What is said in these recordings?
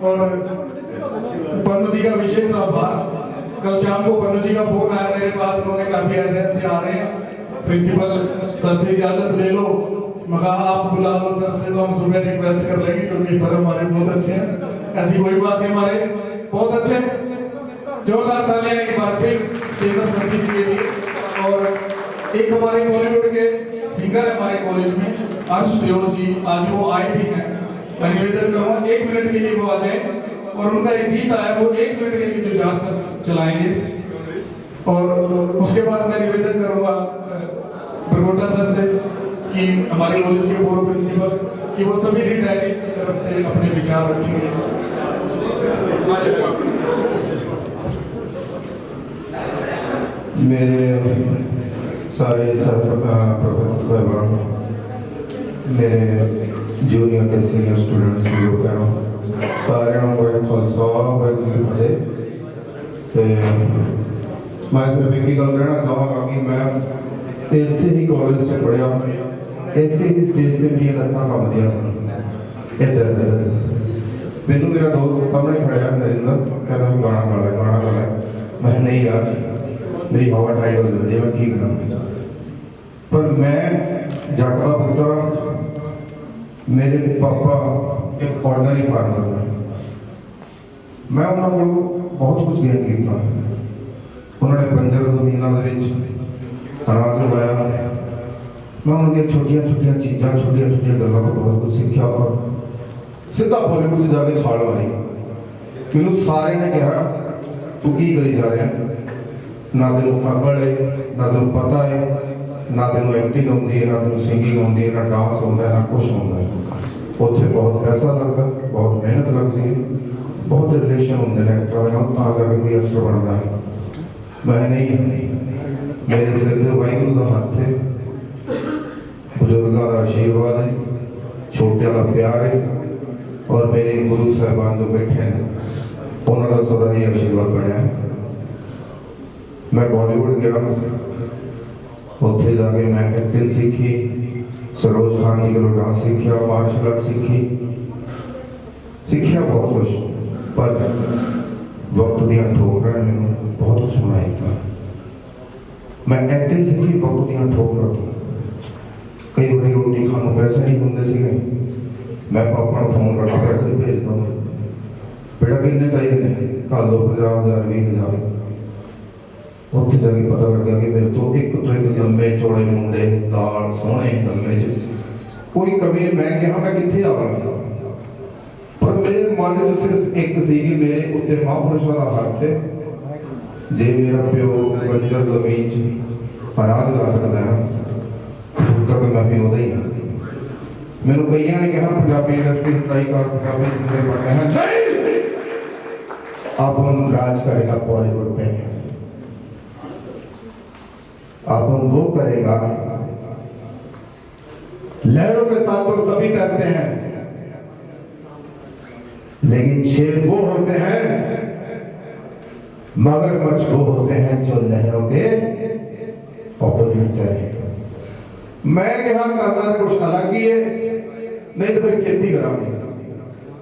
और पन्नू जी का विशेष आभार। कल शाम को पन्नू जी का फोन आया मेरे पास, उन्होंने कहा भी ऐसे ऐसे आ रहे हैं, प्रिंसिपल सर से इजाजत ले लो। मगर आप बुला लो सर से, तो हम सुबह रिक्वेस्ट कर लेंगे, क्योंकि सर हमारे बहुत अच्छे हैं। ऐसी कोई बात नहीं, हमारे बहुत अच्छे। जोरदार तालियां एक बार फिर स्टीफन सर जी के लिए। और एक हमारे बॉलीवुड के सिंगर है हमारे कॉलेज में, अर्श देओल जी, आज वो आए भी हैं। मैं निवेदन करूंगा 1 मिनट के लिए वो आ जाए, और उनका एक गीत आया वो 1 मिनट के लिए जुझार सर चलाएंगे। और उसके बाद मैं निवेदन करूंगा बरगोटा सर से कि हमारे कॉलेज के पूर्व प्रिंसिपल कि वो सभी रिटायरीज की तरफ से अपने विचार रखेंगे। मेरे सारे प्रोफेसर साहबान, मेरे जूनियर के सीनियर स्टूडेंट्स जो करो सारे वाहे खालसा वाहेगुरू जी फतेह। मैं सिर्फ एक ही गल कहना चाहूँगा कि मैं इसे ही कॉलेज से पढ़िया, ऐसे ही स्टेज से मेरी लत्तां कंबदियां सन। इधर मैनू मेरा दोस्त सामने खड़ा नरिंदर कहता है गाना गा ले। मैं नहीं यार, मेरी हवा टाइट हो जाती है, मैं की करूँ। पर मैं जट का पुत्र, मेरे पापा एक ऑर्डनरी फार्मर है। मैं उन्होंने बहुत कुछ गेन किया। उन्होंने बंजर जमीनों के अनाज उगाया। मैं उनकी छोटिया छोटिया चीज़ा, छोटिया छोटिया गलों को बहुत कुछ सीखा। और सीधा बॉलीवुड से जाके छाल मारी। मैनू सारे ने कहा तू की करी जा रहा है, ना तेन अकल है, ना तेन पता है, ना तेन एक्टिंग आती है, ना तेन सिंगिंग आती है, ना डांस आता है, ना कुछ आता है। उत्थे बहुत पैसा लगता, बहुत मेहनत लगती है, बहुत रिलेशन होंगे ने एक्टर करके कोई एक्टर बनता है। मैं नहीं, मेरे सिर पर वाहिगुरू का हाथ है, बुजुर्गों का आशीर्वाद है, छोटिया का प्यार है, और मेरे गुरु साहबान जो बैठे हैं उन्होंने सदा ही आशीर्वाद बनया। मैं बॉलीवुड गया, उत्थे जाके मैं एक्टिंग सीखी, सरोज खान जी को डांस सीखा, मार्शल आर्ट सीखा बहुत कुछ। पर वक्त दियां ठोकर ने मैंने बहुत कुछ सुनाया। मैं एक्टिंग सीखी, वक्त दियां ठोकर तो कई बार रोटी खाने पैसे नहीं होंगे सीगे, मैं पापा को फोन करके पैसे भेज दूँ, बेटा कितने चाहिए ने, कल 50,000 20,000। उत्थे जाके पता लग गया कि मेरे तो एक लंबे चौड़े मुंडे, दाल सोहने लंबे कोई कमी नहीं। मैं कहा मैं कितने आवांगा, पर मेरे मन च सिर्फ एक सी कि मेरे उत्ते महापुरुषों का हाथ है। जे मेरा प्यो बंजर जमीन च अनाज गा सकता है ना, पुत्र तो मैं भी होता ही हाँ। मैनू कई ने कहा पंजाबी इंडस्ट्री ट्राई कर, पंजाबी सिंगर बनना है। नहीं, अब हम राज करेगा बॉलीवुड पे, अब हम वो करेगा। लहरों के साथ तो सभी तैरते हैं, लेकिन शेर वो होते हैं, मगरमच्छ वो होते हैं जो लहरों के ऑपोजिट तैरे। मैं क्या करना तो कुछ अलग ही है, नहीं तो फिर खेती करांगे।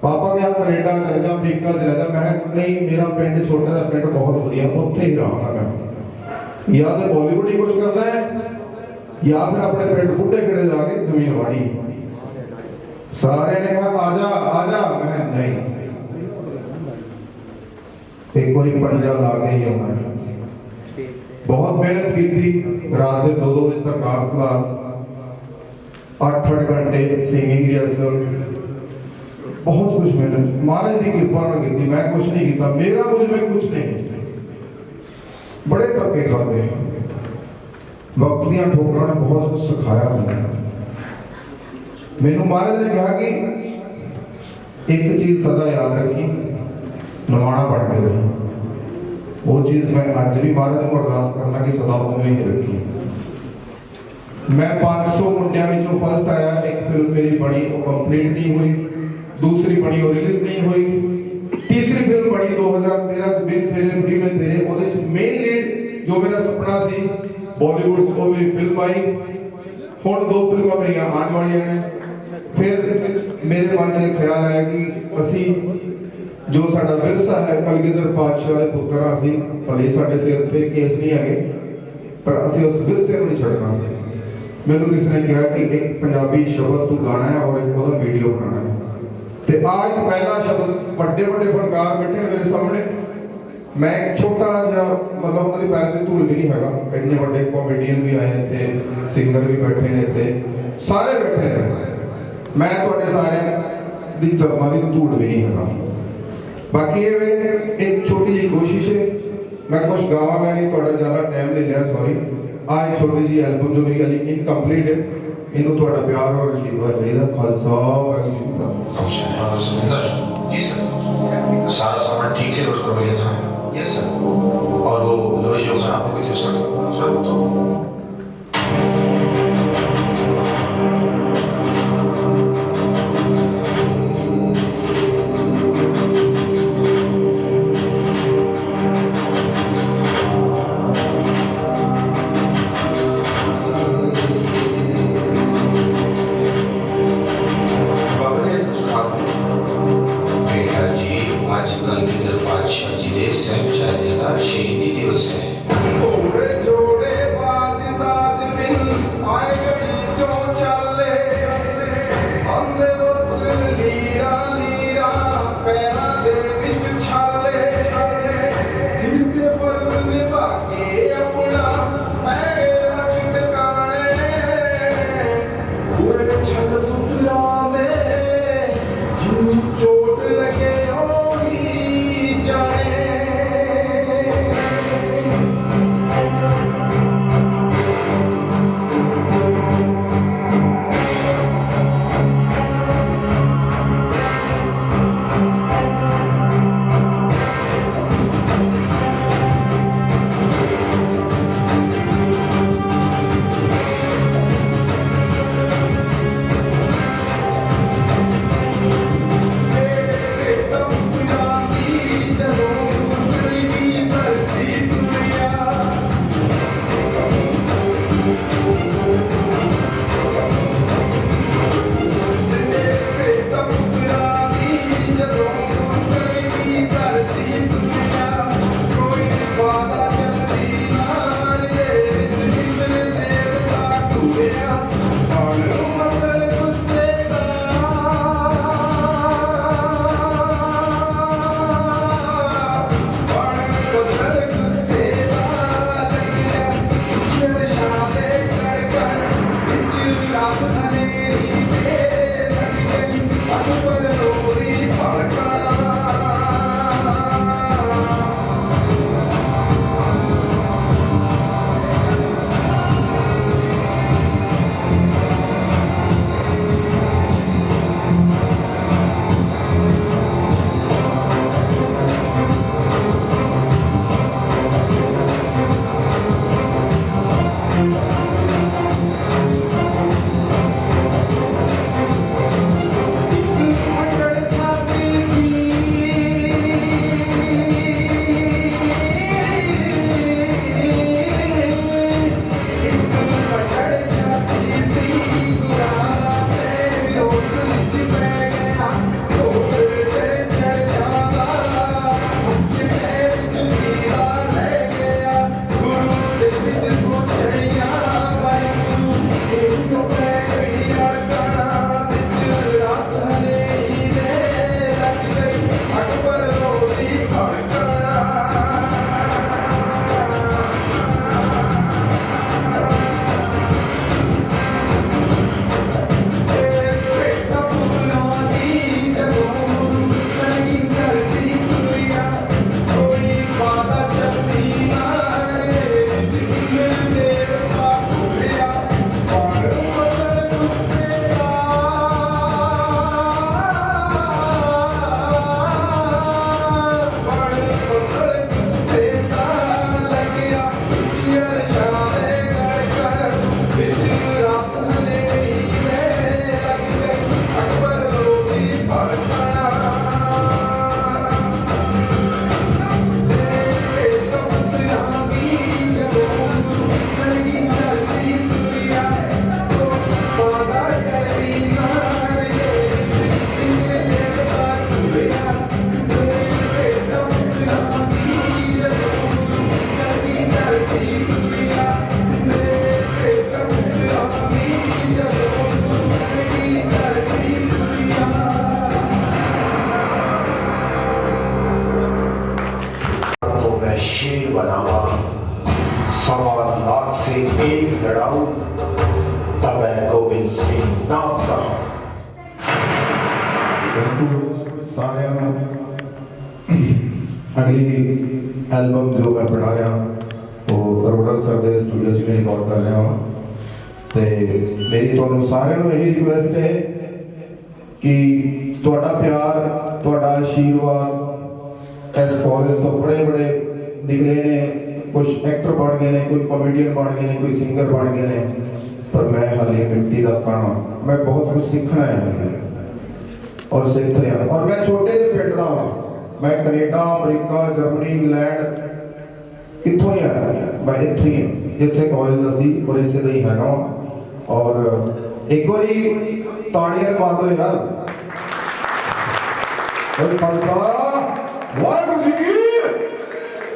पापा क्या कनेडा चले जा, अमरीका चले जा, मैं नहीं, मेरा पिंड छोटा सा पिंड बहुत वधिया, उत्थे ही रहूंगा मैं। या तो बॉलीवुड ही कुछ करना है, या फिर अपने पिंड बूढ़े खड़े जाके जमीन वाड़ी। सारे ने कहा आजा आजा, मैं नहीं, एक बार पंजा ला के ही आना। बहुत मेहनत की थी, रात में 2-2 बजे तक डांस क्लास, 8-8 घंटे सिंगिंग रिहर्सल, बहुत कुछ मेहनत। महाराज की कृपा ना की, मैं कुछ नहीं किया, मेरा मुझ में कुछ नहीं। बड़े धक्के खाते हैं, वक्त दियां ठोकरां ने बहुत कुछ सिखाया मैंने। मैनू महाराज ने कहा कि एक चीज सदा याद रखी, नवाणा बढ़ के रही। वो चीज मैं आज भी महाराज को अरदास करना कि सदा तुम्हें ही रखी। मैं 500 मुंडिया विचों फर्स्ट आया। एक फिल्म मेरी बनी वो कंप्लीट नहीं हुई, दूसरी बनी वो रिलीज नहीं हुई, तीसरी फिल्म बनी 2013 बिन फेरे फ्री में तेरे, ਉਹਦੇ ਚ मेन लीड जो मेरा सपना सी बॉलीवुड को मेरी फिल्म आई। हुण 2 फिल्मां मेरियां आने वालियां ने। फिर मेरे मन में ख्याल आया कि असी जो साडा विरसा है कलगीधर पातशाह दे पुत्तर असीं भले साडे सिर ते केस नहीं है पर असीं उस विरसे नूं नहीं छड्डना। मैनूं किसी ने कहा कि एक पंजाबी शब्द तू गाना है और एक ओहदा वीडियो बनाना है ते आज पहला शब्द बड़े बड़े फनकार बैठे हैं मेरे सामने। मैं एक छोटा जिहा मतलब उन्हां दे पैर ते धूल भी नहीं हैगा। इन्ने बड़े कॉमेडियन भी आए इत्थे, सिंगर भी बैठे ने इत्थे, सारे बैठे हैं। मैं तुहाडे सारिਆਂ दी चरनां दी धूल भी नहीं हैगा। बाकी ये एक छोटी जी कोशिश है, मैं कुछ गावांगा नहीं, थोड़ा ज़्यादा टाइम ले लिया, सॉरी। आज छोटी जी एल्बम जो मेरी अली इनकम्प्लीट है, इन्हों थोड़ा प्यार और आशीर्वाद चाहिए। खालसा वाहिगुरू जी का खालसा। सुंदर जी सर, सारा सामान ठीक से लोड कर लिया था। Yes sir. और वो लोहे जो खराब हो गई थी उसका सर तो जोड़े बाज शेर बनावा, 1.25 लाख से एक लड़ाऊ, तब है गोविंद सिंह नाम का। सारे अगली एल्बम जो मैं बना रहा वो अरोड़ा सर के स्टूडियो च रिकॉर्ड कर रहा हूँ। तो मेरी तुहानू सारे यही रिक्वेस्ट है कि तुहाडा प्यार, तुहाडा आशीर्वाद इस कॉलेज तो बड़े बड़े निकले ने, कुछ एक्टर बन गए ने, कोई कॉमेडियन बन गए ने, कोई सिंगर बन गए ने, पर मैं हाले मिट्टी का कण, मैं बहुत कुछ सीखना है हाले और सीख रहा। और मैं छोटे से पिंड का हाँ, मैं कनेडा, अमरीका, जर्मनी, इंग्लैंड कितों नहीं आया, मैं इत्थों ही इसे कॉलेज असी और इसे ही है ना। और एक बारी ताड़ियां मार दो यार, और खालसा वाहिगुरू जी की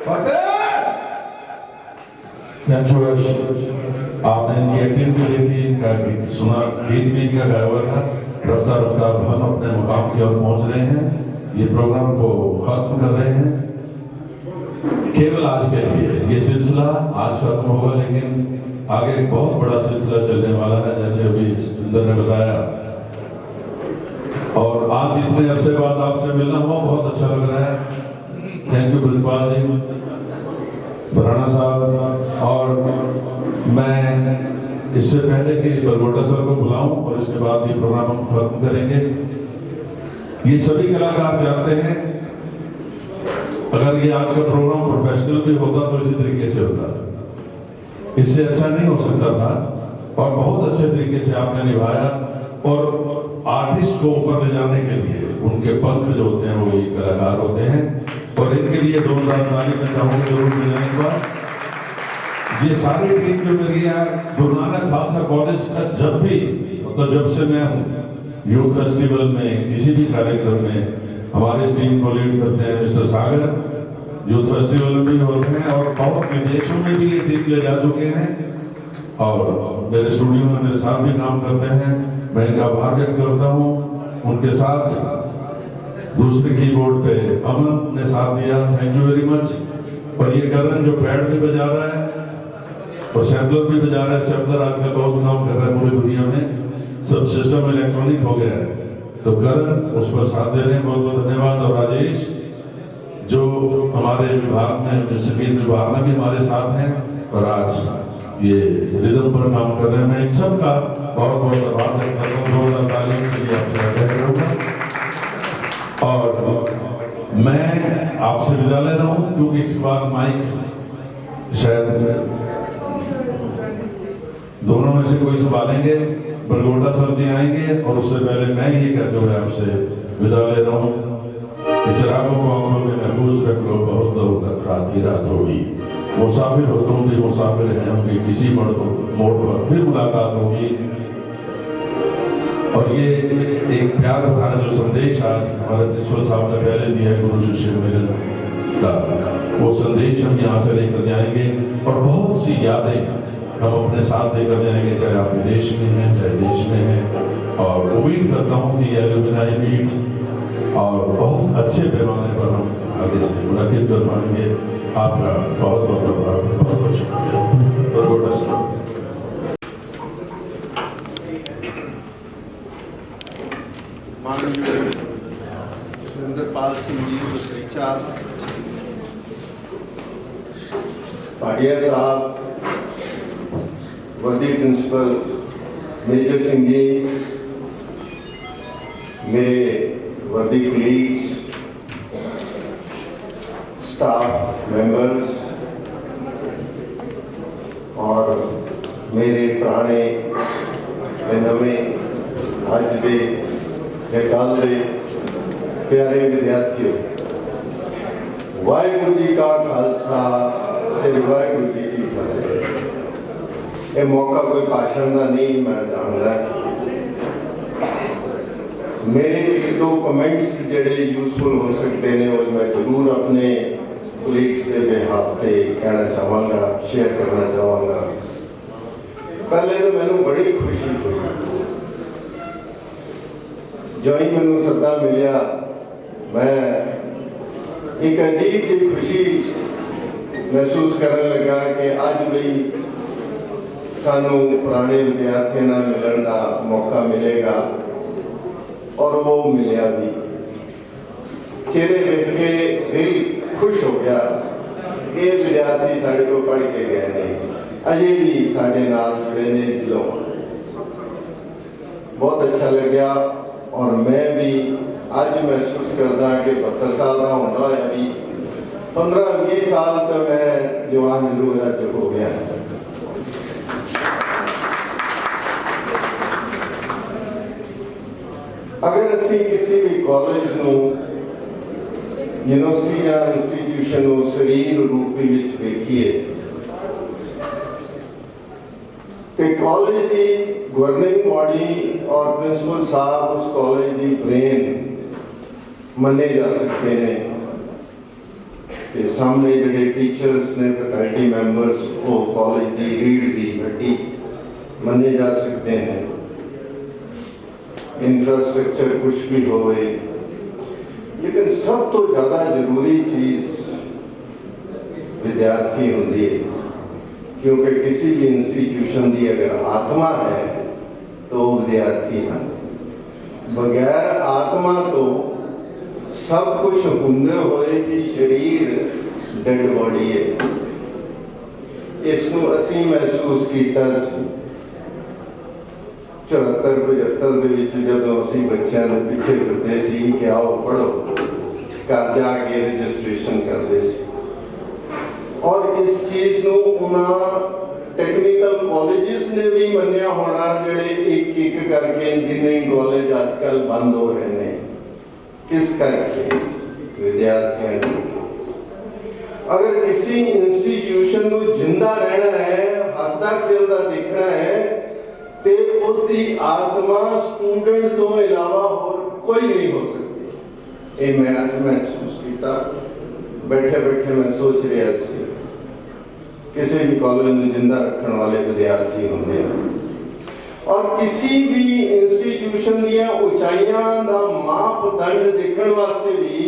फतेह। थैंक यू रश, आपने इनकी एक्टिंग भी देखी, इनका गीत सुना, गीत भी इनका गाया हुआ था। रफ्ता रफ्ता हम अपने मुकाम की ओर पहुंच रहे हैं, ये प्रोग्राम को खत्म कर रहे हैं केवल आज के लिए। ये सिलसिला आज खत्म होगा, लेकिन आगे एक बहुत बड़ा सिलसिला चलने वाला है, जैसे अभी सुंदर ने बताया। और आज इतने अरसे बाद आपसे मिलना हुआ, बहुत अच्छा लग रहा है। थैंक यू ब्रिजपाल जी, भराना साहब। और मैं इससे पहले कि बरगोटा सर को बुलाऊं और इसके बाद ये प्रोग्राम हम खत्म करेंगे, ये सभी कलाकार जानते हैं, अगर ये आज का प्रोग्राम प्रोफेशनल भी होता तो इसी तरीके से होता, इससे अच्छा नहीं हो सकता था। और बहुत अच्छे तरीके से आपने निभाया। और आर्टिस्ट को ऊपर ले जाने के लिए उनके पंख जो होते हैं वो ये कलाकार होते हैं, और इनके लिए जोरदार ताली में चाहूंगा जरूर मिलने के बाद। ये सारी टीम जो मेरी है गुरु नानक खालसा कॉलेज का, जब भी मतलब जब से मैं यूथ फेस्टिवल में किसी भी कार्यक्रम में हमारे इस टीम को लीड करते हैं मिस्टर सागर, यूथ फेस्टिवल में भी होते हैं और बहुत विदेशों में भी ये टीम ले जा चुके हैं और मेरे स्टूडियो में मेरे साथ भी काम करते हैं। मैं इनका आभार व्यक्त करता हूँ। उनके साथ दूसरे कीबोर्ड पे अमन ने साथ दिया, थैंक यू वेरी मच। और ये करण जो पैड भी बजा रहा है और सैम्पलर भी बजा रहा है। सैम्पलर आजकल बहुत काम कर रहा है पूरी दुनिया में, सब सिस्टम इलेक्ट्रॉनिक हो गया है, तो करण उस पर साथ दे रहे हैं, बहुत बहुत धन्यवाद। और राजेश जो हमारे विभाग में, संगीत विभाग में भी हमारे साथ हैं और आज ये रिदम पर काम कर रहे हैं। मैं इन सब का बहुत बहुत आभार व्यक्त करता हूँ। जोरदार तालियों के लिए आपसे आग्रह करूँगा और मैं आपसे विदा ले रहा हूँ, क्योंकि इसके बाद माइक शायद दोनों में से कोई संभालेंगे। बरगोटा सर जी आएंगे और उससे पहले मैं ये कहते हुए आपसे विदा ले रहा हूँ कि चिरागों को आंखों में महफूज रख लो, बहुत दूर तक रात ही रात होगी। मुसाफिर हो तुम भी, मुसाफिर हैं हम भी, किसी मोड़ पर फिर मुलाकात होगी। और ये एक प्यार भरा जो संदेश आज हमारे प्रिंसिपल साहब ने पहले दिया है गुरु शिष्य मिलन का, वो संदेश हम यहाँ से लेकर जाएंगे और बहुत सी यादें हम अपने साथ लेकर जाएंगे, चाहे आप विदेश में हैं चाहे देश में हैं। और उम्मीद करता हूँ कि एल्यूमिनाई मीट और बहुत अच्छे पैमाने पर हम आगे से मुनाकिद कर पाएंगे। आपका बहुत बहुत आभार, बहुत बहुत शुक्रिया। बरगोटा साहब। माननीय सुरेंद्रपाल सिंह जी बसरीचा, भाटिया साहब, वर्दी प्रिंसिपल मेजर सिंह जी, मेरे वर्दी कलीग्स, स्टाफ मेंबर्स और मेरे पुराने नवे अज दे कल दे प्यारे विद्यार्थियों, वाहिगुरू जी का खालसा, श्री वाहिगुरू जी की फतेह। ये मौका कोई भाषण का नहीं, मैं जानता मेरे एक दो कमेंट्स जेडे यूजफुल हो सकते हैं वो मैं जरूर अपने कोलीग्स के बेहाथ पे कहना चाहूँगा, शेयर करना चाहूँगा। पहले तो मैंने बड़ी खुशी हुई जो ही मैंने सदा मिलिया, मैं एक अजीब सी खुशी महसूस करने लगा कि अज भी सानू पुराने विद्यार्थियों नाल मिलण का मौका मिलेगा और वो मिलिया भी। चेहरे देख के दिल खुश हो गया। ये विद्यार्थी साढ़े को पढ़ के गए ने, अजे भी साढ़े नाल जुड़े ने दिलों। बहुत अच्छा लग्या और मैं भी अज महसूस करदा कि 72 साल का होंदा होया भी 15-20 साल तो मैं जवान जरूर अज हो गया। अगर असी किसी भी कॉलेज नूं यूनिवर्सिटी या इंस्टीट्यूशन नूं शरीर रूप विच देखिए तो कॉलेज की गवर्निंग बॉडी और प्रिंसिपल साहब उस कॉलेज की ब्रेन मने जा सकते हैं। ते सामने जिहड़े टीचर्स ने फैकल्टी मैंबर्स वो कॉलेज की रीढ़ की हड्डी मने जा सकते हैं। इंफ्रास्ट्रक्चर कुछ भी होए, लेकिन सब तो ज़्यादा जरूरी चीज़ विद्यार्थी होती है, क्योंकि किसी भी इंस्टीट्यूशन की अगर आत्मा है तो विद्यार्थी है। बगैर आत्मा तो सब कुछ होंदे होए कि शरीर डेड बॉडी है। इसनों असी महसूस किया 74-75 जदों असी बच्चों के पिछे फिरते सी कि आओ पढ़ो, घर जाके रजिस्ट्रेशन करते सी। और इस चीज को टेक्निकल कॉलेजेस ने भी मनिया होना, जिहड़े एक एक करके इंजीनियरिंग कॉलेज आजकल बंद हो रहे हैं। किस करके? विद्यार्थियों को। अगर किसी इंस्टीट्यूशन को जिंदा रहना है, हसदा खेलता देखना है, तो उसकी आत्मा स्टूडेंट तो इलावा और कोई नहीं हो सकती। ये मैं आज महसूस किया। बैठे बैठे मैं सोच रहा सी किसी भी कॉलेज में जिंदा रखने वाले विद्यार्थी होंगे हैं। और किसी भी इंस्टीट्यूशन दियां ऊंचाइयां का मापदंड देखने वास्ते भी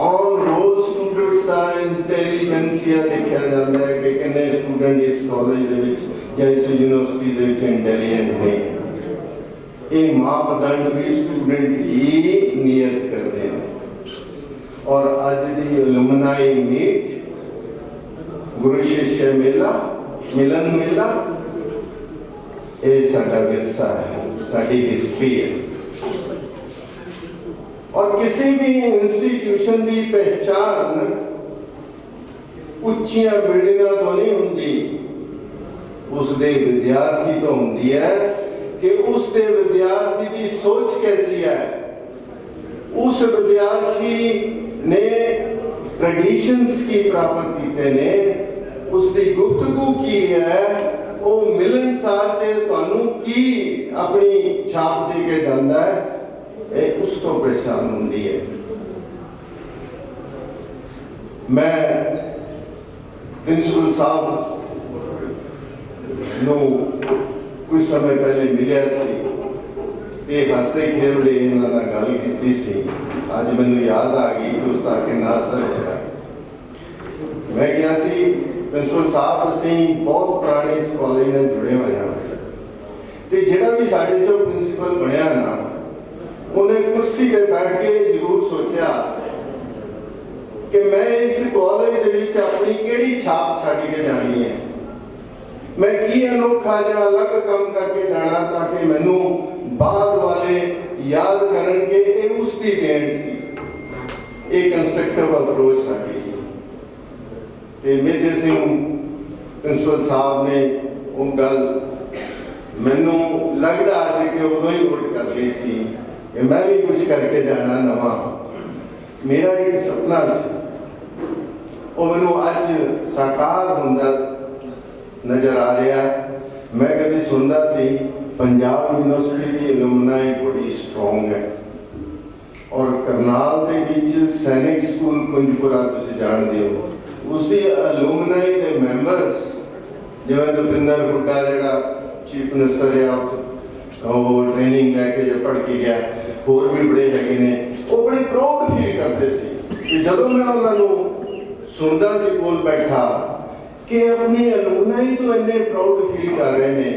ऑन रोल स्टूडेंट्स का इंटेलिजेंसिया देखा जाता है कि कितने स्टूडेंट इस कॉलेज या इस यूनिवर्सिटी के इंटेलिजेंट ने। ये मापदंड भी स्टूडेंट ही नियत करते हैं। और आज की एलुमनाई मीट, गुरु शिष्य मेला, मिलन मेला, ये साडा विरसा है, साडी हिस्ट्री है। और किसी भी इंस्टीट्यूशन की पहचान उच्चियां बिल्डिंगां तो नहीं होंदी, उसदे विद्यार्थी तो होंदी है कि उसदे विद्यार्थी की सोच कैसी है, उस विद्यार्थी ने ट्रेडिशंस की प्राप्त किए ने, उसकी गुफ्तगू की है, वो मिलनसार ते तुहानू की अपनी छाप दे के जाता है, उस तो पहचान होंदी है। मैं प्रिंसिपल साहब नो कुछ समय पहले मिलिया सी, ये हंसते खेलते इन्होंने गल की सी। अज मैनू याद आ गई कि उसका कितना असर होया। मैं गया सी प्रिंसिपल साहब, असी बहुत पुराने इस कॉलेज में जुड़े हुए हैं, तो जिहड़ा भी साडे चों प्रिंसिपल बनया ना, उन्हें कुर्सी पे बैठ के जरूर सोचा कि मैं इस कॉलेज दे विच अपनी किहड़ी छाप छड्ड के जानी है, मैं की अनोखा या अलग काम करके जाना ताकि मैनू बाद वाले याद करन के ये उसकी देन सी। एक कंस्ट्रक्टिव अप्रोच साडी सी ते मेजर सिंह प्रिंसिपल साहब ने वो गल मैनू लगदा है कि उदों ही नोट कर ली सी कि मैं भी कुछ करके जाना नवा। मेरा एक सपना सी, वो मैनू अज साकार होंदा नजर आ रहा। मैं कभी सुनता सी पंजाब यूनिवर्सिटी की एलुमनाई बड़ी स्ट्रॉन्ग है, और करनाल के बीच सैनिक स्कूल कुंजपुरा तुसीं जानदे हो, उसकी एलुमनाई के मैंबर्स जिवें दविंदर हुड्डा जिहड़ा चीफ मिनिस्टर है वो ट्रेनिंग लैके जो पढ़ के गया, होर भी बड़े हैगे ने, वो बड़े प्राउड फील करते सी कि जदों मैं उन्होंने ਸੁਣਦਾ ਸੀ ਕੋਲ ਬੈਠਾ ਕਿ ਆਪਣੇ ਅਲੂਮਨਾਈ ਤੋਂ ਇੰਨੇ ਪ੍ਰਾਊਡ ਫੀਲ ਕਰ ਰਹੇ ਨੇ,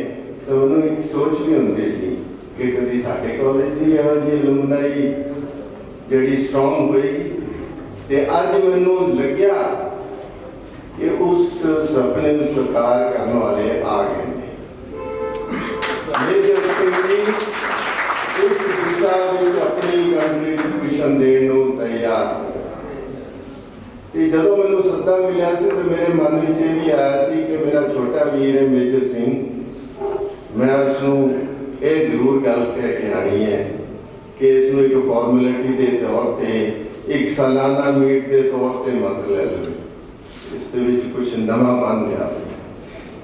ਤਾਂ ਉਹਨੂੰ ਇੱਕ ਸੋਚ ਵੀ ਹੁੰਦੀ ਸੀ ਕਿ ਕਦੀ ਸਾਡੇ ਕਾਲਜ ਦੀ ਇਹੋ ਜਿਹੀ ਅਲੂਮਨਾਈ ਜਿਹੜੀ ਸਟਰੋਂਗ ਹੋਏਗੀ। ਤੇ ਅੱਜ ਮੈਨੂੰ ਲੱਗਿਆ ਕਿ ਉਸ ਸੁਪਨੇ ਨੂੰ ਸਾਕਾਰ ਕਰਨ ਵਾਲੇ ਆ ਗਏ ਨੇ। ਮੇਜਰ ਸਿੰਘ ਜੀ ਇਸ ਦਿਸ਼ਾ ਵਿੱਚ ਆਪਣੀ ਕੰਟਰੀਬਿਊਸ਼ਨ ਦੇਣ ਨੂੰ ਤਿਆਰ ਹੋ। ਤੇ ਜਦੋਂ ਮੈਨੂੰ ਸੱਦਾ ਮਿਲਿਆ ਸੀ ਤਾਂ ਮੇਰੇ ਮਨ ਵਿੱਚ ਇਹ ਵੀ ਆਇਆ ਸੀ ਕਿ ਮੇਰਾ ਛੋਟਾ ਵੀਰ ਹੈ ਮੇਜਰ ਸਿੰਘ, ਮੈਂ ਉਸ ਨੂੰ ਇਹ ਜ਼ਰੂਰ ਗੱਲ ਕਹਿ ਕੇ ਆਣੀ ਹੈ ਕਿ ਇਸ ਨੂੰ ਇੱਕ ਫਾਰਮੈਲਿਟੀ ਦੇ ਤੌਰ ਤੇ, ਇੱਕ ਸਾਲਾਨਾ ਮੀਟ ਦੇ ਤੌਰ ਤੇ ਮਤ ਲੈ ਲਓ, ਇਸ ਦੇ ਵਿੱਚ ਕੁਝ ਨਵਾਂ ਬਣ ਗਿਆ।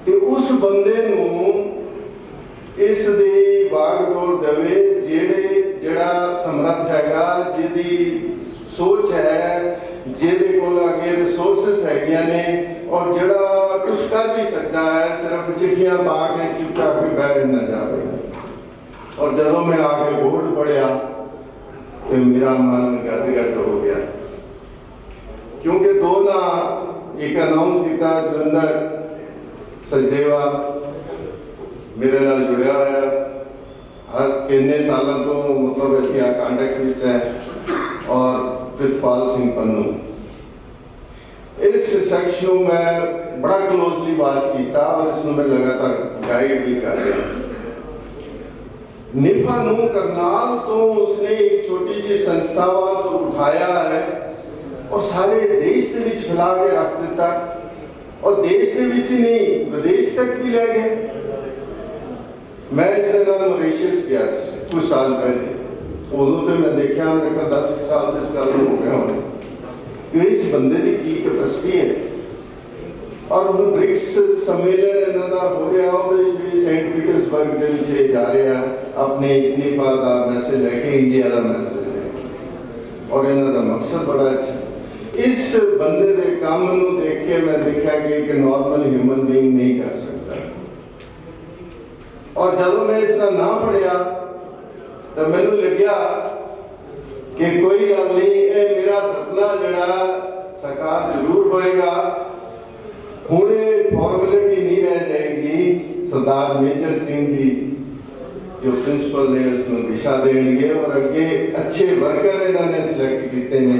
ਤੇ ਉਸ ਬੰਦੇ ਨੂੰ ਇਸ ਦੀ ਵਾਗਡੋਰ ਦੇਵੇ ਜਿਹੜਾ ਸਮਰੱਥ ਹੈਗਾ, ਜਿਹਦੀ ਸੋਚ ਹੈ, ਜਿਹਦੇ ਕੋਲ ਅੱਗੇ ਰਿਸੋਰਸਸ ਹੈਗੀਆਂ ਨੇ, ਔਰ ਜਿਹੜਾ ਕੁਝ ਕਰ ਵੀ ਸਕਦਾ ਹੈ, ਸਿਰਫ ਚਿੱਠੀਆਂ ਪਾ ਕੇ ਚੁੱਪਚਾਪ ਹੀ ਬਹਿ ਨਾ ਜਾਵੇ। ਔਰ ਜਦੋਂ ਮੈਂ ਆ ਕੇ ਬੋਰਡ ਪੜ੍ਹਿਆ ਤੇ ਮੇਰਾ ਮਨ ਗਦਗਦ ਹੋ ਗਿਆ, ਕਿਉਂਕਿ ਦੋ ਨਾ ਇੱਕ ਅਨਾਉਂਸ ਕੀਤਾ, ਜਲੰਧਰ ਸਚਦੇਵਾ ਮੇਰੇ ਨਾਲ ਜੁੜਿਆ ਹੋਇਆ, ਹਰ ਕਿੰਨੇ ਸਾਲਾਂ ਤੋਂ ਮਤਲਬ ਅਸੀਂ ਆ ਕੰਟੈਕਟ ਵਿੱਚ ਹੈ, ਔਰ ਪ੍ਰਿਤਪਾਲ ਸਿੰਘ ਪੰਨੂ, ਇਸ ਸੈਕਸ਼ਨ ਨੂੰ ਮੈਂ ਬੜਾ ਕਲੋਜ਼ਲੀ ਵਾਚ ਕੀਤਾ ਔਰ ਇਸ ਨੂੰ ਮੈਂ ਲਗਾਤਾਰ ਗਾਈਡ ਵੀ ਕਰ ਰਿਹਾ। ਨਿਫਾ ਨੂੰ ਕਰਨਾਲ ਤੋਂ ਉਸਨੇ ਇੱਕ ਛੋਟੀ ਜਿਹੀ ਸੰਸਥਾਵਾਂ ਤੋਂ ਉਠਾਇਆ ਹੈ ਔਰ ਸਾਰੇ ਦੇਸ਼ ਦੇ ਵਿੱਚ ਫੈਲਾ ਕੇ ਰੱਖ ਦਿੱਤਾ, ਔਰ ਦੇਸ਼ ਦੇ ਵਿੱਚ ਨਹੀਂ ਵਿਦੇਸ਼ ਤੱਕ ਵੀ ਲੈ ਗਏ। ਮੈਂ ਇਸ ਨਾਲ ਮੌਰੀਸ਼ੀਅਸ ਗਿਆ ਸੀ ਕੁਝ ਸਾਲ ਪਹਿਲੇ, ਉਦੋਂ ਤੇ ਮੈਂ ਦੇਖਿਆ ਮੇਰੇ ਕੋਲ 10 ਸਾਲ ਤੇ ਇਸ ਗੱਲ ਨੂੰ ਹੋ ਗਿਆ ਹੋਣਾ ਕਿ ਇਸ ਬੰਦੇ ਦੀ ਕੀ ਕੈਪੈਸਿਟੀ ਹੈ। ਔਰ ਹੁਣ ਬ੍ਰਿਕਸ ਸੰਮੇਲਨ ਇਹਨਾਂ ਦਾ ਹੋ ਰਿਹਾ, ਉਹਦੇ ਵਿੱਚ ਵੀ ਸੇਂਟ ਪੀਟਰਸਬਰਗ ਦੇ ਵਿੱਚ ਇਹ ਜਾ ਰਿਹਾ ਆਪਣੇ ਨਿਫਾ ਦਾ ਮੈਸੇਜ ਲੈ ਕੇ, ਇੰਡੀਆ ਦਾ ਮੈਸੇਜ ਲੈ ਕੇ, ਔਰ ਇਹਨਾਂ ਦਾ ਮਕਸਦ ਬੜਾ ਅੱਛਾ। ਇਸ ਬੰਦੇ ਦੇ ਕੰਮ ਨੂੰ ਦੇਖ ਕੇ ਮੈਂ ਦੇਖਿਆ ਕਿ ਇੱਕ ਨਾਰਮਲ ਹਿਊਮਨ ਬੀਇੰਗ ਨਹੀਂ ਕਰ ਸਕਦਾ। ਔਰ ਜਦੋਂ ਮੈਂ ਇਸ ਦਾ ਨਾਮ ਪੜਿਆ ਤਾਂ ਮੈਨੂੰ ਲੱਗਿਆ ਕਿ ਕੋਈ ਗੱਲ ਨਹੀਂ, ਇਹ ਮੇਰਾ ਸੁਪਨਾ ਜਿਹੜਾ ਸਾਕਾਰ ਜ਼ਰੂਰ ਹੋਏਗਾ। ਹੁਣ ਇਹ ਫਾਰਮੈਲਿਟੀ ਨਹੀਂ ਰਹਿ ਜਾਏਗੀ। ਸਰਦਾਰ ਮੇਜਰ ਸਿੰਘ ਜੀ ਜੋ ਪ੍ਰਿੰਸੀਪਲ ਨੇ ਉਸ ਨੂੰ ਦਿਸ਼ਾ ਦੇਣਗੇ ਔਰ ਅੱਗੇ ਅੱਛੇ ਵਰਕਰ ਇਹਨਾਂ ਨੇ ਸਿਲੈਕਟ ਕੀਤੇ ਨੇ।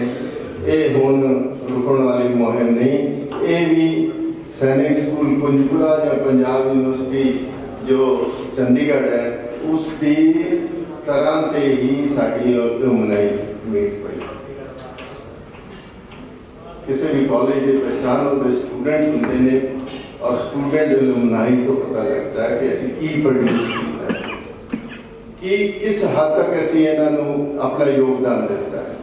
ਇਹ ਹੁਣ ਰੁਕਣ ਵਾਲੀ ਮੁਹਿੰਮ ਨਹੀਂ, ਇਹ ਵੀ ਸੈਨਿਕ ਸਕੂਲ ਪੰਜਪੁਰਾ ਜਾਂ ਪੰਜਾਬ ਯੂਨੀਵਰਸਿਟੀ ਜੋ ਚੰਡੀਗੜ੍ਹ ਹੈ ਉਸ ਦੀ ਤਰ੍ਹਾਂ ਤੇ ਹੀ ਸਾਡੀ ਅਲੂਮਨਾਈ ਮੀਟ ਪਈ। ਕਿਸੇ ਵੀ ਕਾਲਜ ਦੇ ਪਛਾਣ ਉਹਦੇ ਸਟੂਡੈਂਟ ਹੁੰਦੇ ਨੇ ਔਰ ਸਟੂਡੈਂਟ ਅਲੂਮਨਾਈ ਤੋਂ ਪਤਾ ਲੱਗਦਾ ਹੈ ਕਿ ਅਸੀਂ ਕੀ ਪ੍ਰੋਡਿਊਸ ਕੀਤਾ ਹੈ, ਕਿ ਕਿਸ ਹੱਦ ਤੱਕ ਅਸੀਂ ਇਹਨਾਂ ਨੂੰ ਆਪਣਾ ਯੋਗਦਾਨ ਦਿੱਤਾ ਹੈ।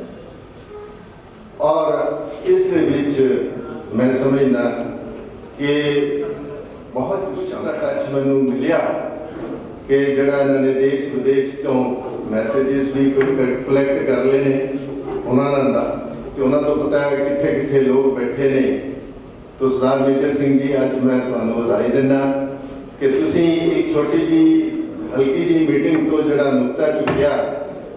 ਔਰ ਇਸ ਦੇ ਵਿੱਚ ਮੈਂ ਸਮਝਦਾ ਕਿ ਬਹੁਤ ਕੁਝ ਚੰਗਾ ਟੱਚ ਮੈਨੂੰ ਮਿਲਿਆ ਕਿ ਜਿਹੜਾ ਇਹਨਾਂ ਨੇ ਦੇਸ਼ ਵਿਦੇਸ਼ ਤੋਂ ਮੈਸੇजेस ਵੀ ਕਲੈਕਟ ਕਰ ਲਏ ਨੇ ਉਹਨਾਂ ਦਾ, ਤੇ ਉਹਨਾਂ ਤੋਂ ਪਤਾ ਹੈ ਕਿੱਥੇ ਕਿੱਥੇ ਲੋਕ ਬੈਠੇ ਨੇ। तो सरदार मेजर सिंह जी, अज मैं तुहानू बधाई दिंदा कि तुसीं एक छोटी जी हल्की जी मीटिंग तो जिहड़ा नुक्ता चुकिया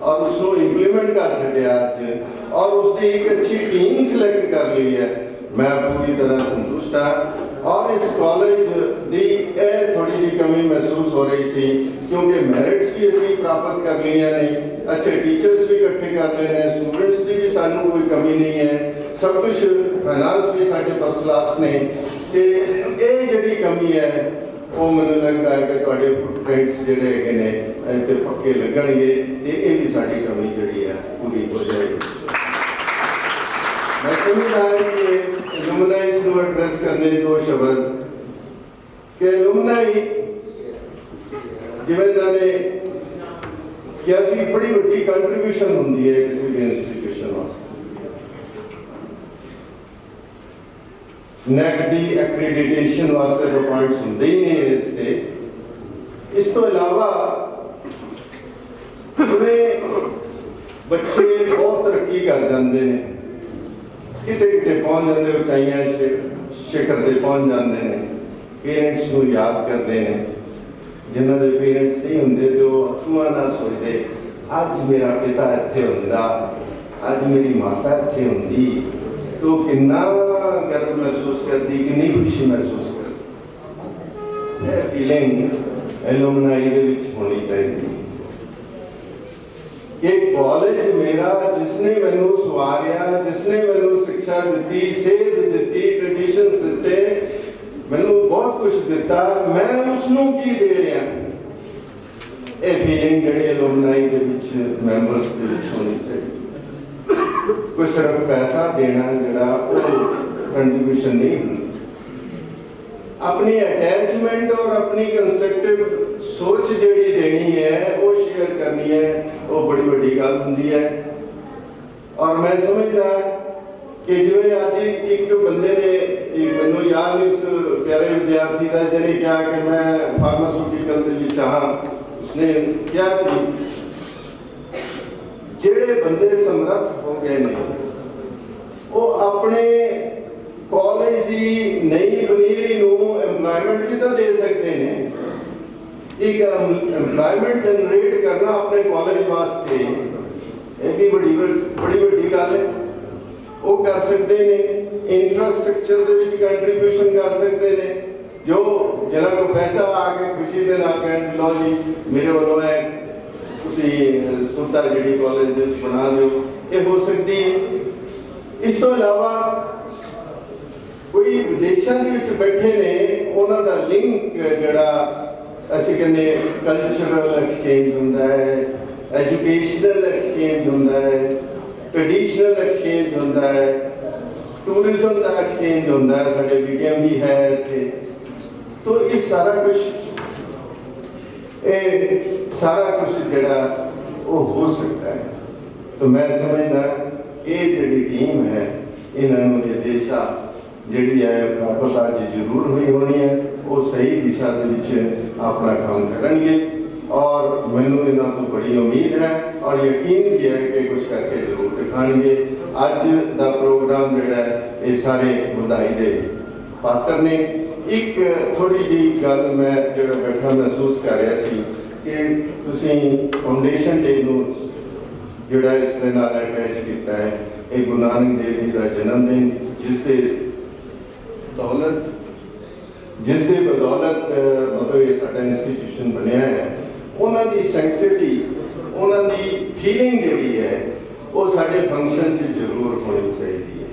और उसको इंप्लीमेंट कर छड्डिया अज और उसकी एक अच्छी टीम सिलेक्ट कर ली है। मैं पूरी तरह संतुष्ट हाँ। और इस कॉलेज की थोड़ी जी कमी महसूस हो रही थी क्योंकि मैरिट्स भी असीं प्राप्त कर लिया ने, अच्छे टीचर्स भी इकट्ठे कर लेने, स्टूडेंट्स की भी सानू कोई कमी नहीं है, सब कुछ फाइनांस भी साढ़े फर्स्ट क्लास ने। तो ये जिहड़ी कमी है वो मैनूं लगता है कि तुहाडे फुटप्रिंट्स जिहड़े हैगे ने इत्थे पक्के लगणगे ते ये भी साडी कमी जिहड़ी है पूरी हो जाएगी। मैं समझदा कि एलुमनाई को एड्रेस करने दो शब्द कि एलुमनाई जिवें ने कि असी बड़ी वड्डी कंट्रीब्यूशन होंदी है किसी भी इंस्टीट्यूशन वास्ते। नैक दी एक्रीडिटेशन वास्ते तो पॉइंट्स होंदे ही नहीं इसते। इस तो अलावा बच्चे बहुत तरक्की कर जाते हैं, किते किते पहुंच जाते, ऊंचाइयां शिखर ते पहुंच जाते हैं, पेरेंट्स को याद करते हैं। जिन्हों के पेरेंट्स नहीं होंगे तो अथरूआं ना सोचते अज मेरा पिता इत्थे हुंदा, अज मेरी माता इत्थे हुंदी, तो कितना गर्व महसूस करती, कितनी खुशी महसूस करती। ये फीलिंग एलुमनाई दे विच होनी चाहिए कि कॉलेज मेरा जिसने मैनू सवारिया, जिसने मैनू शिक्षा दी, सेध दी, ट्रेडिशंस दिते, मैनू बहुत कुछ दिता, मैं उसनू की दे रहा। ये फीलिंग जिहड़ी एलुमनाई दे विच मैंबर्स दे विच होनी चाहिए। कोई सिर्फ पैसा देना जिहड़ा कंट्रीब्यूशन नहीं, अपनी अटैचमेंट और अपनी कंस्ट्रक्टिव सोच जिहड़ी देनी है वो शेयर करनी है, वो बड़ी बड़ी गल हुंदी है। और मैं समझदा कि जिवें अज एक बंदे ने मैनूं याद नहीं उस प्यारे विद्यार्थी का जिहने कहा कि मैं फार्मास्यूटिकल दे विच हाँ, उसने क्या सी जिहड़े बंदे समर्थ हो गए ने वो अपने कॉलेज की नई बनीरी एम्प्लॉयमेंट भी तो दे सकते हैं। एक एम्प्लॉयमेंट जनरेट करना अपने कॉलेज वास्ते ये भी बड़ी बड़ी गल है। वो कर सकते हैं, इंफ्रास्ट्रक्चर के विच कंट्रीब्यूशन कर सकते हैं। जो जिन्हों को पैसा आके खुशी के नाल कह लो जी मेरे वालों है तुसी सुविधा जी कॉलेज बना दो, ये हो सकती है। इस तो इलावा कोई विदेशों के बैठे ने उन्हों का लिंक जड़ा असी कहने कल्चरल एक्सचेंज होंदा है, एजुकेशनल एक्सचेंज होंदा है, ट्रेडिशनल एक्सचेंज होंदा है, टूरिज्म का एक्सचेंज होंदा है, साडे मीडियम भी है इत्थे। तो ये सारा कुछ जड़ा वो हो सकता है। तो मैं समझदा ये जिहड़ी टीम है इन्होंने ये दिशा जिहड़ी है प्राप्त अज जरूर हुई होनी है, वो सही दिशा दे विच अपना काम करेंगे और मैनूं इन्हां तो बड़ी उम्मीद है और यकीन भी है कि कुछ करके जरूर दिखाएंगे। अज दा प्रोग्राम जिहड़ा है ये सारे बधाई दे पात्र ने। एक थोड़ी जी गल मैं जिहड़ा बैठा महसूस कर रहा सी कि तुसीं फाउंडेशन डे नूं जिहड़ा इस दे नाल अटैच कीता है, ये गुरु नानक देव जी का जन्मदिन जिसके बदौलत मतलब ये साडा इंस्टीट्यूशन बनया है, उन्होंने सैंक्टिटी उन्होंने फीलिंग जिहड़ी है वो साडे फंक्शन च जरूर होनी चाहिए।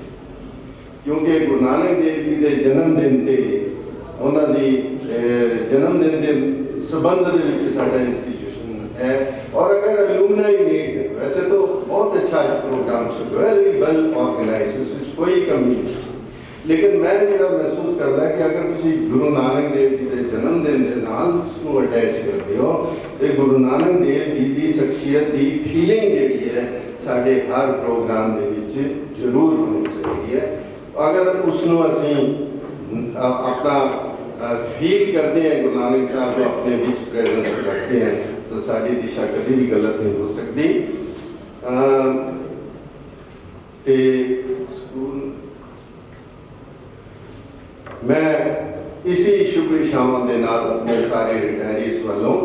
क्योंकि गुरु नानक देव जी के जन्मदिन ते उन्होंने जन्मदिन के संबंध दे विच साडा इंस्टीट्यूशन है। और अगर एलुमनाई मीट वैसे तो बहुत अच्छा प्रोग्राम चल रहा है, वेरी वेल ऑर्गेनाइज, उसमें कोई कमी नहीं। लेकिन मैं जो महसूस करता कि अगर तुम गुरु नानक देव जी के जन्मदिन के नाल उसको अटैच करते हो तो गुरु नानक देव जी की शख्सियत की फीलिंग जी है साढ़े हर प्रोग्राम के विच जरूर होनी चाहिए। अगर उसनों असी अपना फील करते हैं गुरु नानक साहब को अपने बीच प्रेजेंस रखते हैं तो साड़ी दिशा कभी भी गलत नहीं हो सकती। स्कूल मैं इसी शुभ इच्छावां दे नाल अपने सारे रिटायरीज वालों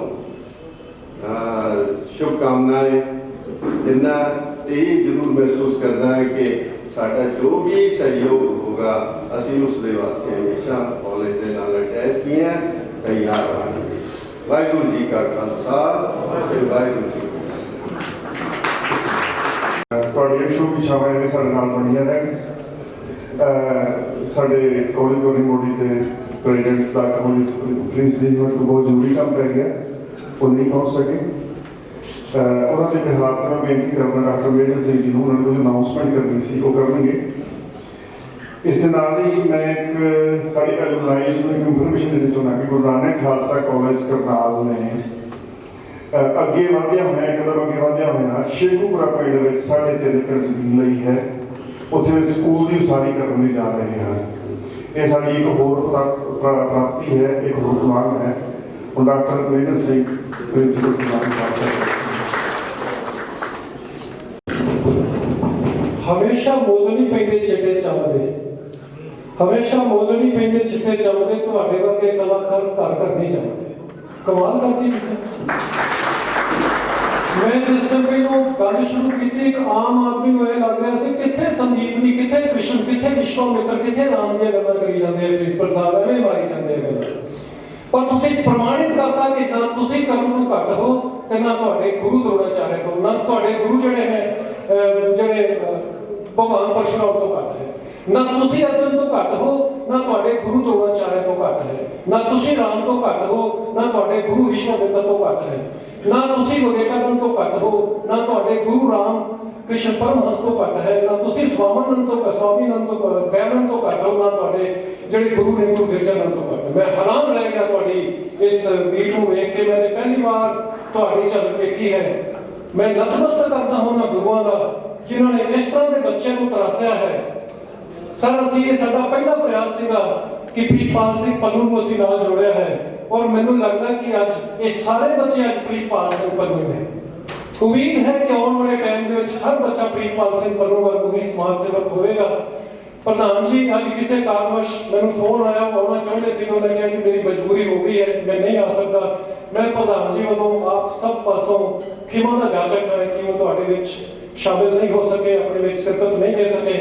शुभकामनाएं देना। ये जरूर महसूस करना है कि साडा जो भी सहयोग होगा असी उसके वास्ते हमेशा कॉलेज के नाल अटैच भी हैं, तैयार रहेंगे। वाहिगुरू जी का खालसा, वाहिगुरू जी ਤੁਹਾਡੀਆਂ ਸ਼ੁਭ ਇਛਾਵਾਂ ਨੇ ਸਾਡੇ ਨਾਲ ਬਣੀਆਂ ਨੇ। ਸਾਡੇ ਕਾਲਜ ਗਵਰਨਿੰਗ ਬੋਡੀ ਦੇ ਪ੍ਰੈਜ਼ੀਡੈਂਟ ਦਾ ਕਾਲਜ ਪ੍ਰਿੰਸ ਜੀ ਨੂੰ ਬਹੁਤ ਜ਼ਰੂਰੀ ਕੰਮ ਪੈ ਗਿਆ, ਉਹ ਨਹੀਂ ਪਹੁੰਚ ਸਕੇ। ਉਹਨਾਂ ਦੇ ਬਿਹਾਫ ਤੇ ਮੈਂ ਬੇਨਤੀ ਕਰਨਾ ਡਾਕਟਰ ਮੇਜਰ ਸਿੰਘ ਜੀ ਨੂੰ, ਉਹਨਾਂ ਨੇ ਕੁਝ ਅਨਾਉਂਸਮੈਂਟ ਕਰਨੀ ਸੀ, ਉਹ ਕਰਨਗੇ। ਇਸ ਦੇ ਨਾਲ ਹੀ ਮੈਂ ਇੱਕ ਸਾਡੀ ਐਲੂਮਨਾਈਜ਼ ਨੂੰ ਇੱਕ ਇਨਫੋਰਮੇਸ਼ਨ ਦੇਣੀ ਚਾਹੁੰਦਾ ਕਿ ਗੁਰੂ ਨਾਨਕ ਖਾਲਸਾ ਕਾਲਜ ਕਰਨਾਲ ਨੇ ਅੱਗੇ ਵਧਿਆ ਹੋਇਆ ਇੱਕਦਮ ਅੱਗੇ ਵਧਿਆ ਹੋਇਆ ਸ਼ੇਖੂਪੁਰਾ ਪਿੰਡ ਵਿੱਚ 3.5 ਏਕੜ ਜ਼ਮੀਨ ਲਈ ਹੈ, ਉੱਥੇ ਸਕੂਲ ਦੀ ਉਸਾਰੀ ਕਰਨ ਲਈ ਜਾ ਰਹੇ ਹਨ। ਇਹ ਸਾਡੀ ਇੱਕ ਹੋਰ ਪ੍ਰਾਪਤੀ ਹੈ, ਇੱਕ ਹੋਰ ਮੰਗ ਹੈ। ਹੁਣ ਡਾਕਟਰ ਮੇਜਰ ਸਿੰਘ ਪ੍ਰਿੰਸੀਪਲ हमेशा मुੱਲ नहीं पैंदे चिट्टे चावल दे, हमेशा मुੱਲ नहीं पैंदे चिट्टे चावल दे। ਤੁਹਾਡੇ ਵਰਗੇ ਕਲਾਕਾਰ ਘਰ ਘਰ ਨਹੀਂ ਜਾਂਦੇ, ਕਮਾਲ ਕਰਦੀ ਤੁਸੀਂ। मैं जिस दिन पहले गल शुरू की, एक आम आदमी ਨੂੰ ਇਹ ਲੱਗ ਰਿਹਾ ਸੀ ਕਿੱਥੇ ਸੰਦੀਪ ਨਹੀਂ, ਕਿੱਥੇ ਕ੍ਰਿਸ਼ਨ, ਕਿੱਥੇ ਵਿਸ਼ਵਾਮਿੱਤਰ ਕਿੱਥੇ ਰਾਮ ਦੀਆਂ ਗੱਲਾਂ ਕਰੀ ਜਾਂਦੇ ਆ, ਪ੍ਰਿੰਸੀਪਲ ਸਾਹਿਬ ਐਵੇਂ ਮਾਰੀ ਜਾਂਦੇ ਆ ਗੱਲਾਂ। ਪਰ ਤੁਸੀਂ ਪ੍ਰਮਾਣਿਤ ਕਰਤਾ ਕਿ ਨਾ ਤੁਸੀਂ ਕਰਮ ਤੋਂ ਘੱਟ ਹੋ ਤੇ ਨਾ ਤੁਹਾਡੇ ਗੁਰੂ ਦਰੋਣਾਚਾਰਿਆ ਤੋਂ, ਨਾ ਤੁਹਾਡੇ ਗੁਰੂ ਜਿਹੜੇ ਭਗਵਾਨ ਪਰਸ਼ੁਰਾਮ ਤੋਂ ਘੱਟ ਹੈ, ਨਾ ਤੁਸੀਂ ਅਰਜਨ ਤੋਂ ਘੱਟ ਹੋ, ਨਾ ਤੁਹਾਡੇ ਗੁਰੂ ਦਰੋਣਾਚਾਰਿਆ ਤੋਂ ਘੱਟ ਹੈ, ਨਾ ਤੁਸੀਂ ਰਾਮ ਤੋਂ ਘੱਟ ਹੋ, ਨਾ ਤੁਹਾਡੇ ਗੁਰੂ ਵਿਸ਼ਵਾਮਿੱਤਰ ਤੋਂ ਘੱਟ ਹੈ, ਨਾ ਤੁਸੀਂ ਵਿਵੇਕਾਨੰਦ ਤੋਂ ਘੱਟ ਹੋ, ਨਾ ਤੁਹਾਡੇ ਗੁਰੂ ਰਾਮ ਕ੍ਰਿਸ਼ਨ ਪਰਮਹੰਸ ਤੋਂ ਘੱਟ ਹੈ, ਨਾ ਤੁਸੀਂ ਸਵਾਮੀਨੰਦ ਤੋਂ ਦਇਆਨੰਦ ਤੋਂ ਘੱਟ ਹੋ, ਨਾ ਤੁਹਾਡੇ ਜਿਹੜੇ ਗੁਰੂ ਨੇ ਗੁਰੂ ਗਿਰਜਾਨੰਦ ਤੋਂ ਘੱਟ। ਮੈਂ ਹੈਰਾਨ ਰਹਿ ਗਿਆ ਤੁਹਾਡੀ ਇਸ ਵੀਰ ਨੂੰ ਵੇਖ ਕੇ। ਮੈंने ਪਹਿਲੀ ਵਾਰ ਤੁਹਾਡੀ ਝਲਕ ਵੇਖੀ ਹੈ। ਮੈਂ ਨਤਮਸਤਕ ਕਰਦਾ ਹਾਂ ਉਹਨਾਂ ਗੁਰੂਆਂ ਦਾ ਜਿਨ੍ਹਾਂ ਨੇ ਇਸ ਤਰ੍ਹਾਂ ਦੇ ਬੱਚਿਆਂ ਨੂੰ ਤਰਾਸਿਆ ਹੈ। ਸਰ ਅਸੀਂ ਇਹ ਸਾਡਾ ਪਹਿਲਾ ਪ੍ਰਯਾਸ ਸੀਗਾ ਕਿ ਪ੍ਰੀਤਪਾਲ ਸਿੰਘ ਪੱਲੂ ਨੂੰ ਅਸੀਂ ਨਾਲ ਜੋੜਿਆ ਹੈ, ਔਰ ਮੈਨੂੰ ਲੱਗਦਾ ਕਿ ਅੱਜ ਇਹ ਸਾਰੇ ਬੱਚੇ ਅੱਜ ਪ੍ਰੀਤਪਾਲ ਸਿੰਘ ਪੱਲੂ ਨੇ। ਉਮੀਦ ਹੈ ਕਿ ਆਉਣ ਵਾਲੇ ਟਾਈਮ ਦੇ ਵਿੱਚ ਹਰ ਬੱਚਾ ਪ੍ਰੀਤਪਾਲ ਸਿੰਘ ਪੱਲੂ ਵਰਗਾ ਹੀ ਸਮਾਜ ਸੇਵਕ ਹੋਵੇਗਾ। ਪ੍ਰਧਾਨ ਜੀ ਅੱਜ ਕਿਸੇ ਕਾਰਨਵਸ਼ ਮੈਨੂੰ ਫੋਨ ਆਇਆ, ਆਉਣਾ ਚਾਹੁੰਦੇ ਸੀ, ਉਹਨਾਂ ਨੇ ਕਿਹਾ ਕਿ ਮੇਰੀ ਮਜਬੂਰੀ ਹੋ ਗਈ ਹੈ, ਮੈਂ ਨਹੀਂ ਆ ਸਕਦਾ। ਮੈਂ ਪ੍ਰਧਾਨ ਜੀ ਵੱਲੋਂ ਆਪ ਸਭ ਪਾਸੋਂ ਖਿਮਾ ਦਾ ਜਾਚਕ ਹੈ ਕਿ ਉਹ ਤੁਹਾਡੇ ਵਿੱਚ ਸ਼ਾਮਿਲ ਨਹੀਂ ਹੋ ਸਕੇ, ਆਪਣੇ ਵਿੱਚ ਸ਼ਿਰਕਤ ਨਹੀਂ ਦੇ ਸਕੇ।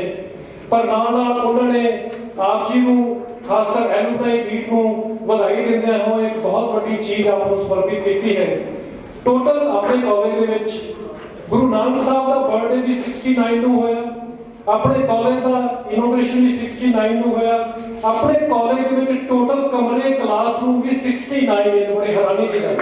ਪਰ ਨਾਲ ਉਹਨਾਂ ਨੇ ਆਪ ਜੀ ਨੂੰ ਖਾਸ ਕਰ ਐਲੂਮਨਾਈ ਮੀਟ ਨੂੰ ਵਧਾਈ ਦਿੰਦਿਆਂ ਹੋਏ ਇੱਕ ਬਹੁਤ ਵੱਡੀ ਚੀਜ਼ ਆਪ ਨੂੰ ਸਮਰਪਿਤ ਕੀਤੀ ਹੈ। ਟੋਟਲ ਆਪਣੇ ਕਾਲਜ ਦੇ ਵਿੱਚ ਗੁਰੂ ਨਾਨਕ ਸਾਹਿਬ ਦਾ ਬਰਥਡੇ ਵੀ 69 ਨੂੰ ਹੋਇਆ, ਆਪਣੇ ਕਾਲਜ ਦਾ ਇਨੋਗ੍ਰੇਸ਼ਨ ਵੀ 69 ਨੂੰ ਹੋਇਆ, ਆਪਣੇ ਕਾਲਜ ਦੇ ਵਿੱਚ ਟੋਟਲ ਕਮਰੇ ਕਲਾਸਰੂਮ ਵੀ 69 ਨੇ। ਬੜੀ ਹੈਰਾਨੀ ਦੀ ਗੱਲ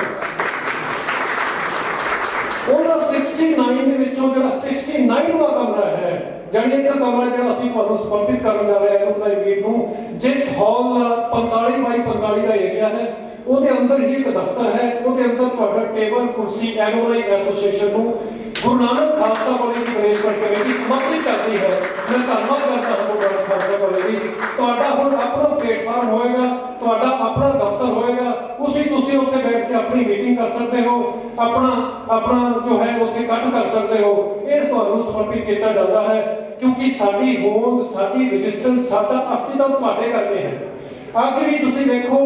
ਉਹਨਾਂ 69 ਦੇ ਵਿੱਚੋਂ ਜਿਹੜਾ 69ਵਾਂ ਕਮਰਾ ਹੈ, ਜਾਨੀ ਇੱਕ ਕਮਰਾ ਜਿਹੜਾ ਅਸੀਂ ਤੁਹਾਨੂੰ ਸਮਰਪਿਤ ਕਰਨ ਜਾ ਰਹੇ ਹਾਂ ਉਹਨਾਂ ਵੀਰ ਨੂੰ, ਜਿਸ ਹਾਲ ਦਾ 45 ਬਾਈ 45 ਦਾ ਏਰੀਆ ਹੈ, ਉਹਦੇ ਅੰਦਰ ਹੀ ਇੱਕ ਦਫ਼ਤਰ ਹੈ, ਉਹਦੇ ਅੰਦਰ ਤੁਹਾਡਾ ਟੇਬਲ ਕੁਰਸੀ ਐਲੂਮਨਾਈ ਐਸੋਸੀਏਸ਼ਨ ਨੂੰ ਗੁਰੂ ਨਾਨਕ ਖਾਲਸਾ ਕਾਲਜ ਦੀ ਮੈਨੇਜਮੈਂਟ ਕਮੇਟੀ ਸਮਰਪਿਤ ਕਰਦੀ ਹੈ। ਮੈਂ ਧੰਨਵਾਦ ਕਰਦਾ ਹਾਂ ਗੁਰੂ ਨਾਨਕ ਖਾਲਸਾ ਕਾਲਜ ਦੀ। ਤੁਹਾਡਾ ਹੁਣ ਆਪਣਾ ਪਲੇਟਫਾਰਮ ਹੋਏਗਾ, ਤੁਹਾਡਾ ਆਪਣਾ ਦਫ਼ਤਰ ਹੋਏਗਾ, ਤੁਸੀਂ ਉੱਥੇ ਬੈਠ ਕੇ ਆਪਣੀ ਮੀਟਿੰਗ ਕਰ ਸਕਦੇ ਹੋ, ਆਪਣਾ ਜੋ ਹੈ ਉੱਥੇ ਇਕੱਠ ਕਰ ਸਕਦੇ ਹੋ। ਇਹ ਤੁਹਾਨੂੰ ਸਮਰਪਿਤ ਕੀਤਾ ਜਾਂਦਾ ਹੈ ਕਿਉਂਕਿ ਸਾਡੀ ਹੋਂਦ, ਸਾਡੀ ਰੈਜ਼ਿਸਟੈਂਸ, ਸਾਡਾ ਅਸਤਿਤਵ ਤੁਹਾਡੇ ਕਰਕੇ ਹੈ। ਅੱਜ ਵੀ ਤੁਸੀਂ ਵੇਖੋ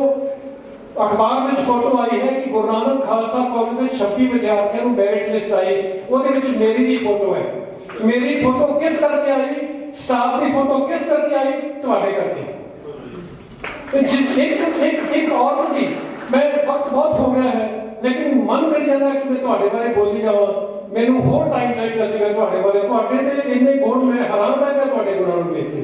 ਅਖਬਾਰ ਵਿੱਚ ਫੋਟੋ ਆਈ ਹੈ ਕਿ ਗੁਰੂ ਨਾਨਕ ਖਾਲਸਾ ਕਾਲਜ ਦੇ 26 ਵਿਦਿਆਰਥੀਆਂ ਨੂੰ ਮੈਰਿਟ ਲਿਸਟ ਆਈ, ਉਹਦੇ ਵਿੱਚ ਮੇਰੀ ਵੀ ਫੋਟੋ ਹੈ। ਮੇਰੀ ਫੋਟੋ ਕਿਸ ਕਰਕੇ ਆਈ, ਸਟਾਫ ਦੀ ਫੋਟੋ ਕਿਸ ਕਰਕੇ ਆਈ, ਤੁਹਾਡੇ ਕਰਕੇ। ਇੱਕ ਔਰਤ ਦੀ ਮੈਂ ਵਕਤ ਬਹੁਤ ਹੋ ਗਿਆ ਹੈ ਲੇਕਿਨ ਮਨ ਕਰ ਜਾਂਦਾ ਕਿ ਮੈਂ ਤੁਹਾਡੇ ਬਾਰੇ ਬੋਲੀ ਜਾਵਾਂ। ਮੈਨੂੰ ਹੋਰ ਟਾਈਮ ਚਾਹੀਦਾ ਸੀਗਾ ਤੁਹਾਡੇ ਬਾਰੇ। ਤੁਹਾਡੇ ਦੇ ਇੰਨੇ ਗੁਣ, ਮੈਂ ਹੈਰਾਨ ਰਹਿ ਗਿਆ ਤੁਹਾਡੇ ਗੁਣਾਂ ਨੂੰ ਵੇਖ ਕੇ।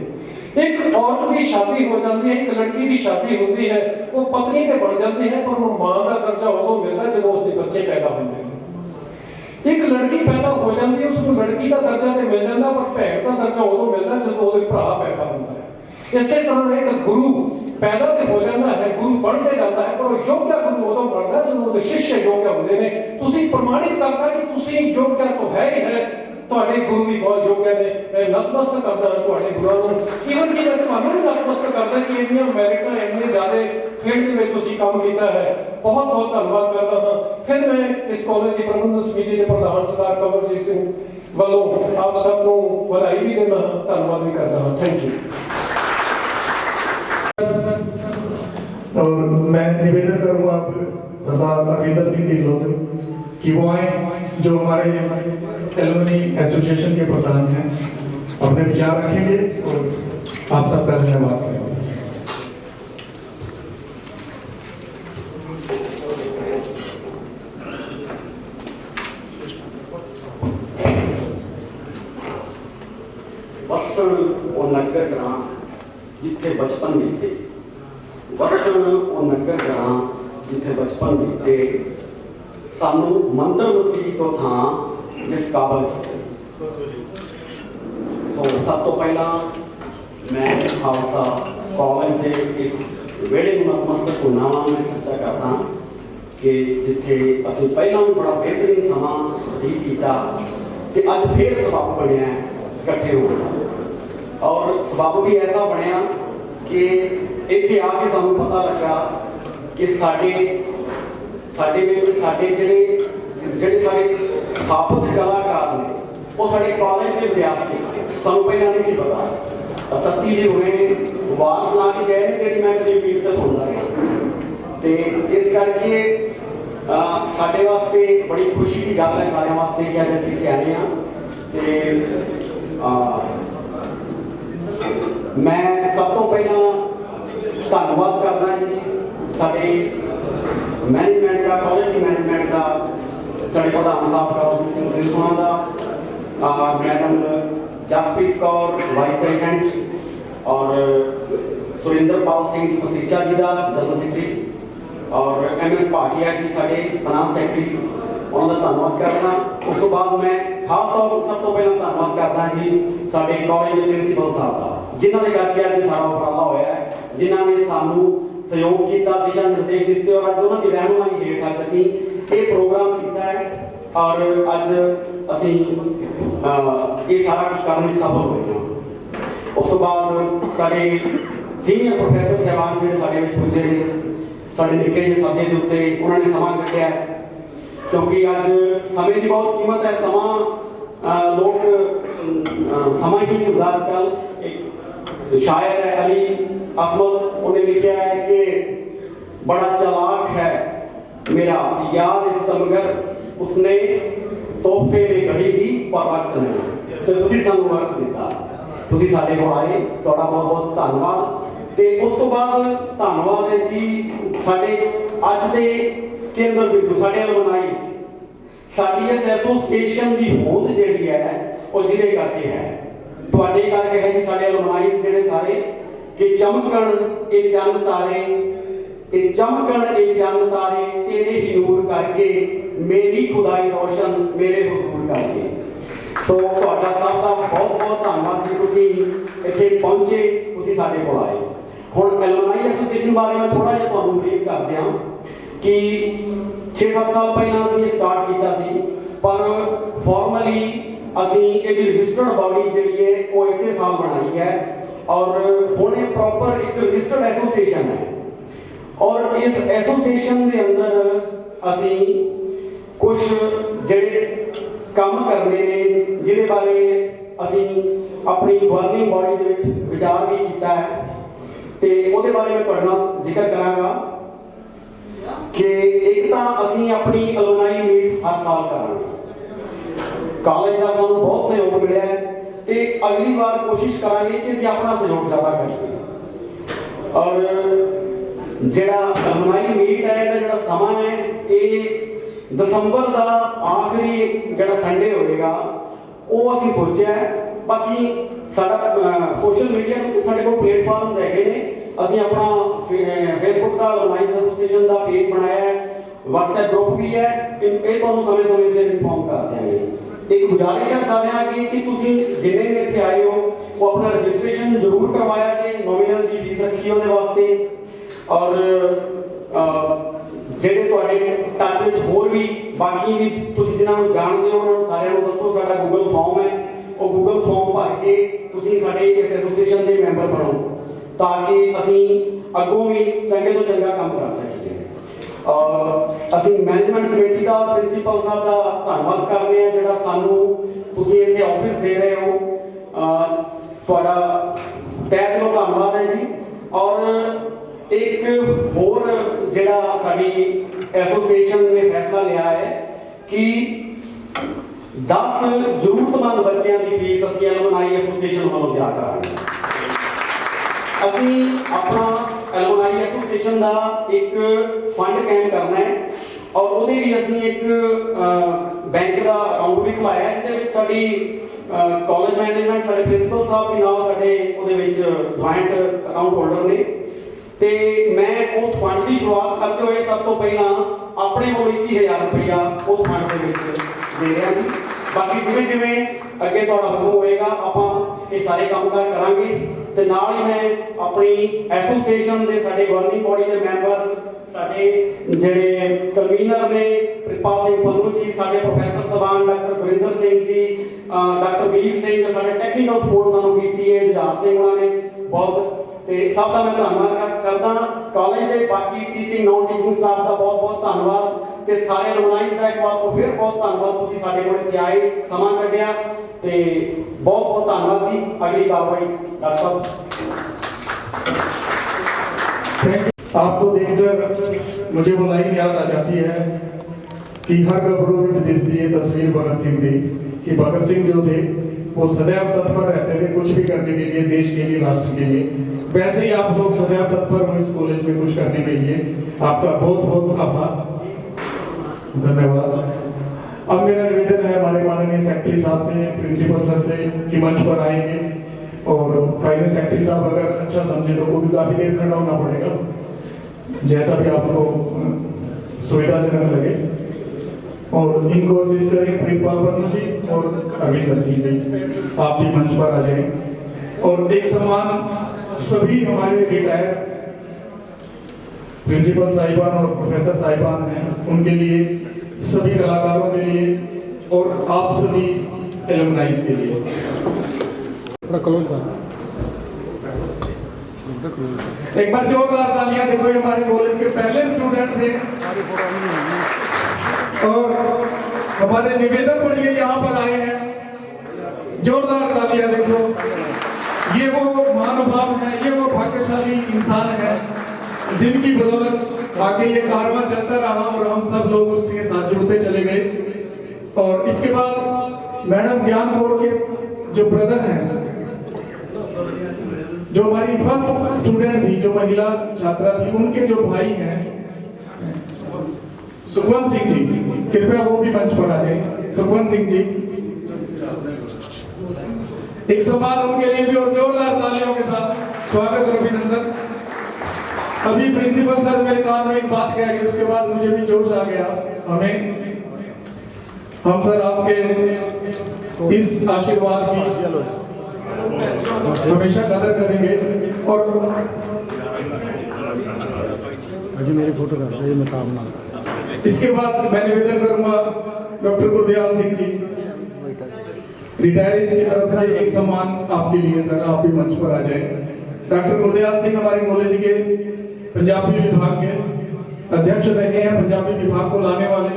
ਇੱਕ ਔਰਤ ਦੀ ਸ਼ਾਦੀ ਹੋ ਜਾਂਦੀ ਹੈ, ਇੱਕ ਲੜਕੀ ਦੀ ਸ਼ਾਦੀ ਹੁੰਦੀ ਹੈ, ਉਹ ਪਤਨੀ ਤੇ ਬਣ ਜਾਂਦੀ ਹੈ, ਪਰ ਉਹ ਮਾਂ ਦਾ ਦਰਜਾ ਉਦੋਂ ਮਿਲਦਾ ਜਦੋਂ ਉਸਦੇ ਬੱਚੇ ਪੈਦਾ ਹੁੰਦੇ ਨੇ। ਇੱਕ ਲੜਕੀ ਪੈਦਾ ਹੋ ਜਾਂਦੀ ਹੈ, ਉਸਨੂੰ ਲੜਕੀ ਦਾ ਦਰਜਾ ਤੇ ਮਿਲ ਜਾਂਦਾ, ਪਰ ਭੈਣ ਦਾ ਦਰਜਾ ਉਦੋਂ ਮਿਲਦਾ ਜਦੋਂ ਉਹਦੇ ਭਰਾ ਪੈਦਾ ਹੁੰਦਾ ਹੈ। ਇਸੇ ਤਰ੍ਹਾਂ ਇੱਕ ਗੁਰੂ ਪੈਦਾ ਤੇ ਹੋ ਜਾਂਦਾ ਹੈ, ਗੁਰੂ ਬਣਦੇ ਜਾਂਦਾ ਹੈ, ਪਰ ਉਹ ਯੋਗਿਆ ਗੁਰੂ ਉਦੋਂ ਬਣਦਾ ਜਦੋਂ ਉਹਦੇ ਸ਼ਿਸ਼ਯ ਯੋਗਿਆ ਹੁੰਦੇ ਨੇ। ਤੁਸੀਂ ਪ੍ਰਮਾਣਿਤ ਕਰਦਾ ਕਿ ਤੁਸੀਂ ਯੋਗਿਆ ਤਾਂ ਹੈ ਹੀ ਹੈ, ਤੁਹਾਡੇ ਗੁਰੂ ਵੀ ਬਹੁਤ ਯੋਗਿਆ ਨੇ। ਮੈਂ ਨਤਮਸਤਕ ਕਰਦਾ ਹਾਂ ਤੁਹਾਡੇ ਗੁਰਾਂ ਨੂੰ। ਈਵਨ ਕਿ ਮੈਂ ਤੁਹਾਨੂੰ ਵੀ ਨਤਮਸਤਕ ਕਰਦਾ ਕਿ ਇੰਨੀਆਂ ਮੈਰਿਟਾਂ, ਇੰਨੇ ਜ਼ਿਆਦਾ ਫੀਲਡ ਦੇ ਵਿੱਚ ਤੁਸੀਂ ਕੰਮ ਕੀਤਾ ਹੈ। ਬਹੁਤ ਬਹੁਤ ਧੰਨਵਾਦ ਕਰਦਾ ਹਾਂ। ਫਿਰ ਮੈਂ ਇਸ ਕਾਲਜ ਦੀ ਪ੍ਰਬੰਧਕ ਸਮਿਤੀ ਦੇ ਪ੍ਰਧਾਨ ਸਰਦਾਰ ਕਵਲਜੀਤ ਸਿੰਘ ਵੱਲੋਂ ਆਪ ਸਭ ਨੂੰ ਵਧਾਈ ਵੀ ਦਿੰਦਾ ਹਾਂ, ਧੰਨਵਾਦ ਵੀ करता हूँ। Thank you. और मैं निवेदन करूंगा आप सरदार अरविंदर सिंह ढिल्लों कि वो आए, जो हमारे एलुमनी एसोसिएशन के प्रधान हैं, अपने विचार रखेंगे और आप सबका धन्यवाद करेंगे। वसन और नगर ग्रां जिथे बचपन बीते, वसन और नगर ग्रां जिथे बचपन बीते, सानू मंदिर मसीह तो था जिस काबल तो सब तो पहला मैं खालसा कॉलेज के इस वेड़े नतमस्तक होना वा। मैं सच्चा करता कि जिथे असीं पहला भी बड़ा बेहतरीन समा बतीत किया ते अज फिर सबब बनया इकट्ठे होना, और सबब भी ऐसा बनया कि इत्थे आके सानू पता लगा कि साडे ਜਿਹੜੇ ਸਾਡੇ ਸਥਾਪਿਤ ਕਲਾਕਾਰ ਨੇ ਉਹ ਸਾਡੇ ਕਾਲਜ ਦੇ ਵਿਦਿਆਰਥੀ ਸਾਨੂੰ ਪਹਿਲਾਂ ਨਹੀਂ ਸੀ ਪਤਾ। ਸੱਤੀ ਜੀ ਹੁਣੇ ਆਵਾਜ਼ ਸੁਣਾ ਕੇ ਗਏ ਨੇ ਜਿਹੜੀ ਮੈਂ ਕਦੇ ਮੀਟ ਤੇ ਸੁਣਦਾ ਰਿਹਾ, ਤੇ ਇਸ ਕਰਕੇ ਸਾਡੇ ਵਾਸਤੇ ਬੜੀ ਖੁਸ਼ੀ ਦੀ ਗੱਲ ਹੈ ਸਾਰਿਆਂ ਵਾਸਤੇ ਕਿ ਅੱਜ ਅਸੀਂ ਇੱਥੇ ਆਏ ਹਾਂ। ਤੇ मैं सब तो पहला धन्यवाद करना जी साडे मैनेजमेंट का, कॉलेज की मैनेजमेंट का, साडे प्रधान साहब का सिंह रिजवाना दा, madam Jaspreet Kaur vice president और सुरेंद्रपाल सिंह मसीचा जी का जनरल सैकटरी और MS भाटिया जी साडे फाइनेंस सैकटरी, उन्होंने धन्यवाद करना। उस तो बाद मैं खास तौर पर सब तो पहले धन्यवाद करना जी साडे कॉलेज के प्रिंसीपल साहब का, जिन्होंने करके अज सारा उपराला होया है, जिन्होंने सानू सहयोग किया, दिशा निर्देश दिते और अज उन्होंने रहनुमाई हेठ अज असीं ये प्रोग्राम किया है और अज असीं ये सारा कुछ करने में सफल हुए हैं। उस तो बाद साडे सीनियर प्रोफैसर साहबान जिहड़े साडे विच पुजे ने, साडे निक्के जे सदे दे उत्ते उन्होंने समा कढिया है, क्योंकि अज समय की बहुत कीमत है। समा लोग समा ही नहीं होता आजकल। एक शायर है अली असमद, उन्हें लिखा है कि बड़ा चालाक है मेरा यार इस तमगर, उसने तोहफे में घड़ी दी पर वक्त नहीं। तो तुसीं सानू वक्त दिता, तुसीं साडे कोल आए, तुहाडा बहुत बहुत धन्नवाद। ते उस तो बाद धन्नवाद है जी साडे अज दे केंद्र बिंदु साडे अलमनाई, साडी इस एसोसीएशन की होंद जिहड़ी है वो जिहदे करके है, तुहाडे करके है जी। साडे अलमनाई जिहड़े सारे कि चमकण ए चंद तारे, ए चमकण ए चंद तारे तेरे ही नूर करके, मेरी खुदाई रोशन मेरे हुजूर करके। तो तुहाडा सब दा बहुत बहुत धन्नवाद जी, तुसीं इत्थे पहुंचे, तुसीं साडे कोल आए। हुण अलमनाई एसोसीएशन बारे मैं थोड़ा जिहा तुहानूं ब्रीफ कर दियां कि 6-7 साल पहला असीं स्टार्ट किया सी, पर फॉर्मली असीं इहदी रजिस्टर्ड बॉडी जिहड़ी है वो इसे साल बनाई है और हुण ये प्रॉपर एक रजिस्टर्ड एसोसीएशन है। और इस एसोसीएशन के अंदर असीं कुछ जिहड़े काम करने ने जिहदे बारे असीं अपनी गवर्निंग बॉडी दे विच विचार भी किया है, ते ਉਹਦੇ बारे मैं तुहाडे नाल जिक्र करांगा कि एक तो असीं अपनी अलुमनाई मीट हर साल करांगे। कॉलेज का सानू बहुत सहयोग मिलिया है ते अगली बार कोशिश करांगे कि असीं अपना सहयोग ज़्यादा करिए। और जिहड़ा अलुमनाई मीट है इहदा जिहड़ा समा है ये दिसंबर का आखिरी जिहड़ा संडे होएगा वो असीं सोचिया है। बाकी साडा सोशल मीडिया ते साडे कोल प्लेटफार्म हैगे ने, असीं अपना फेसबुक का अलुमनाई एसोसीएशन का पेज बनाया है, व्हाट्सएप ग्रुप भी है, ये तुहानूं समय समय से इन्फॉर्म कर देंगे। एक गुजारिश है सारिਆਂ की कि तुसीं जिन्ने भी इत्थे आए हो वो अपना रजिस्ट्रेशन जरूर करवाया जे, नॉमिनल जी फीस रखी ਉਹਦੇ वास्ते। और ਜਿਹੜੇ ਤੁਹਾਡੇ ਟੱਚ ਵਿੱਚ ਹੋਰ ਵੀ ਬਾਕੀ ਵੀ ਤੁਸੀਂ ਜਿਨ੍ਹਾਂ ਨੂੰ ਜਾਣਦੇ ਹੋ ਉਹਨਾਂ ਨੂੰ ਸਾਰਿਆਂ ਨੂੰ ਦੱਸੋ, ਸਾਡਾ ਗੂਗਲ ਫਾਰਮ ਹੈ, ਉਹ ਗੂਗਲ ਫਾਰਮ ਭਰ ਕੇ ਤੁਸੀਂ ਸਾਡੇ ਇਸ ਐਸੋਸੀਏਸ਼ਨ ਦੇ ਮੈਂਬਰ ਬਣੋ ਤਾਂ ਕਿ ਅਸੀਂ ਅੱਗੋਂ ਵੀ ਚੰਗੇ ਤੋਂ ਚੰਗਾ ਕੰਮ ਕਰ ਸਕੀਏ। ਅਸੀਂ ਮੈਨੇਜਮੈਂਟ ਕਮੇਟੀ ਦਾ ਪ੍ਰਿੰਸੀਪਲ ਸਾਹਿਬ ਦਾ ਧੰਨਵਾਦ ਕਰਦੇ ਹਾਂ ਜਿਹੜਾ ਸਾਨੂੰ ਤੁਸੀਂ ਇੱਥੇ ਆਫਿਸ ਦੇ ਰਹੇ ਹੋ, ਤੁਹਾਡਾ ਤਹਿ ਦਿਲੋਂ ਧੰਨਵਾਦ ਹੈ ਜੀ। और एक होर जिहड़ा साडी एसोसीएशन ने फैसला लिया है कि 10 जरूरतमंद बच्चों की फीस असीं अलुमनाई एसोसीएशन वालों दिया करांगे। असीं अपना अलुमनाई एसोसीएशन का एक फंड कैम करना है और ਉਹਦੇ ਵੀ ਅਸੀਂ एक बैंक का अकाउंट भी खुलाया है जिहदे विच साडी कॉलेज मैनेजमेंट साडे प्रिंसीपल साहब भी नाल साडे ਉਹਦੇ ਵਿੱਚ ज्वाइंट अकाउंट होल्डर ने। ਤੇ मैं उस फंड की शुरुआत करते हुए सब तो पहला अपने को 21,000 रुपया उस फंड के दे रहा जी। बाकी जिवें जिवें अगे तुहाडा हुक्म होएगा आपां ये सारे कामकाज करांगे। ते नाल ही मैं अपनी एसोसीएशन दे साडे गवर्निंग बॉडी दे मैंबर्स साडे जिहड़े कन्वीनर ने प्रितपाल सिंह पन्नू जी, साडे professor सबान doctor Gurinder Singh ji, doctor Veer Singh, साडे टैक्नीकल सपोर्ट सानू कीती है जुझार सिंह उन्हां ने बहुत, ਤੇ ਸਭ ਦਾ ਮੈਂ ਧੰਨਵਾਦ ਕਰਦਾ। ਕਾਲਜ ਦੇ ਬਾਕੀ ਟੀਚਿੰਗ ਨੌਨ ਟੀਚਿੰਗ ਸਟਾਫ ਦਾ ਬਹੁਤ ਬਹੁਤ ਧੰਨਵਾਦ ਤੇ ਸਾਰੇ ਅਲੁਮਨਾਈ ਦਾ ਇੱਕ ਵਾਰ ਤੋਂ ਫਿਰ ਬਹੁਤ ਧੰਨਵਾਦ, ਤੁਸੀਂ ਸਾਡੇ ਕੋਲ ਇੱਥੇ ਆਏ, ਸਮਾਂ ਕੱਢਿਆ ਤੇ ਬਹੁਤ ਬਹੁਤ ਧੰਨਵਾਦ ਜੀ। ਅਗਲੀ ਕਾਰਵਾਈ ਡਾਕਟਰ ਸਾਹਿਬ। आपको देखकर मुझे वो लाइन याद आ जाती है कि हर गबरू में दिसती है तस्वीर भगत सिंह की, कि भगत सिंह जो थे वो सदैव तत्पर रहते थे कुछ भी करने के लिए, देश के लिए, राष्ट्र के लिए। वैसे ही आप लोग सदैव तत्पर हो इस कॉलेज में कुछ करने के लिए। आपका बहुत बहुत आभार, धन्यवाद। अब मेरा निवेदन है हमारे माननीय सेक्रेटरी साहब से, प्रिंसिपल सर से कि मंच पर आएंगे और फाइनेंस सेक्रेटरी साहब अगर अच्छा समझे तो को भी काफी देर खड़ा होना पड़ेगा, जैसा भी आपको सुविधाजनक लगे। और इनको असिस्ट करेंगे प्रीतपाल वर्मा जी और अरविंदर सिंह जी, आप भी मंच पर आ जाएं। और एक सम्मान सभी हमारे रिटायर प्रिंसिपल साहिबान और प्रोफेसर साहिबान हैं उनके लिए, सभी कलाकारों के लिए और आप सभी एलुमनाइज के लिए। एक बार जोरदार तालियां। देखो ये हमारे कॉलेज के पहले स्टूडेंट थे और हमारे निवेदन पर ये यहाँ पर आए हैं। जोरदार तालियां। देखो ये वो महानुभाव है, ये वो भाग्यशाली इंसान है जिनकी बदौलत आगे ये कारवां चलता रहा और हम सब लोग उसके साथ जुड़ते चले गए। और इसके बाद मैडम ज्ञान कौर के जो ब्रदर हैं, जो हमारी फर्स्ट स्टूडेंट थी, जो महिला छात्रा थी, उनके जो भाई हैं सुखवंत सिंह जी, कृपया वो भी मंच पर आ जाए। सुखवंत सिंह जी, एक सम्मान उनके लिए भी और जोरदार तालियों के साथ स्वागत और अभिनंदन। अभी प्रिंसिपल सर मेरे कान में एक बात कह गए, उसके बाद मुझे भी जोश आ गया। हम सर आपके इस आशीर्वाद की हमेशा कदर करेंगे। और अजी मेरी फोटो कर ये मुकाबला। इसके बाद मैं निवेदन करूंगा डॉक्टर गुरदयाल सिंह जी, रिटायरीज की तरफ से एक सम्मान आपके लिए सर, आप भी मंच पर आ जाए। डॉक्टर गुरदयाल सिंह हमारे कॉलेज के पंजाबी विभाग के अध्यक्ष रहे हैं। पंजाबी विभाग को लाने वाले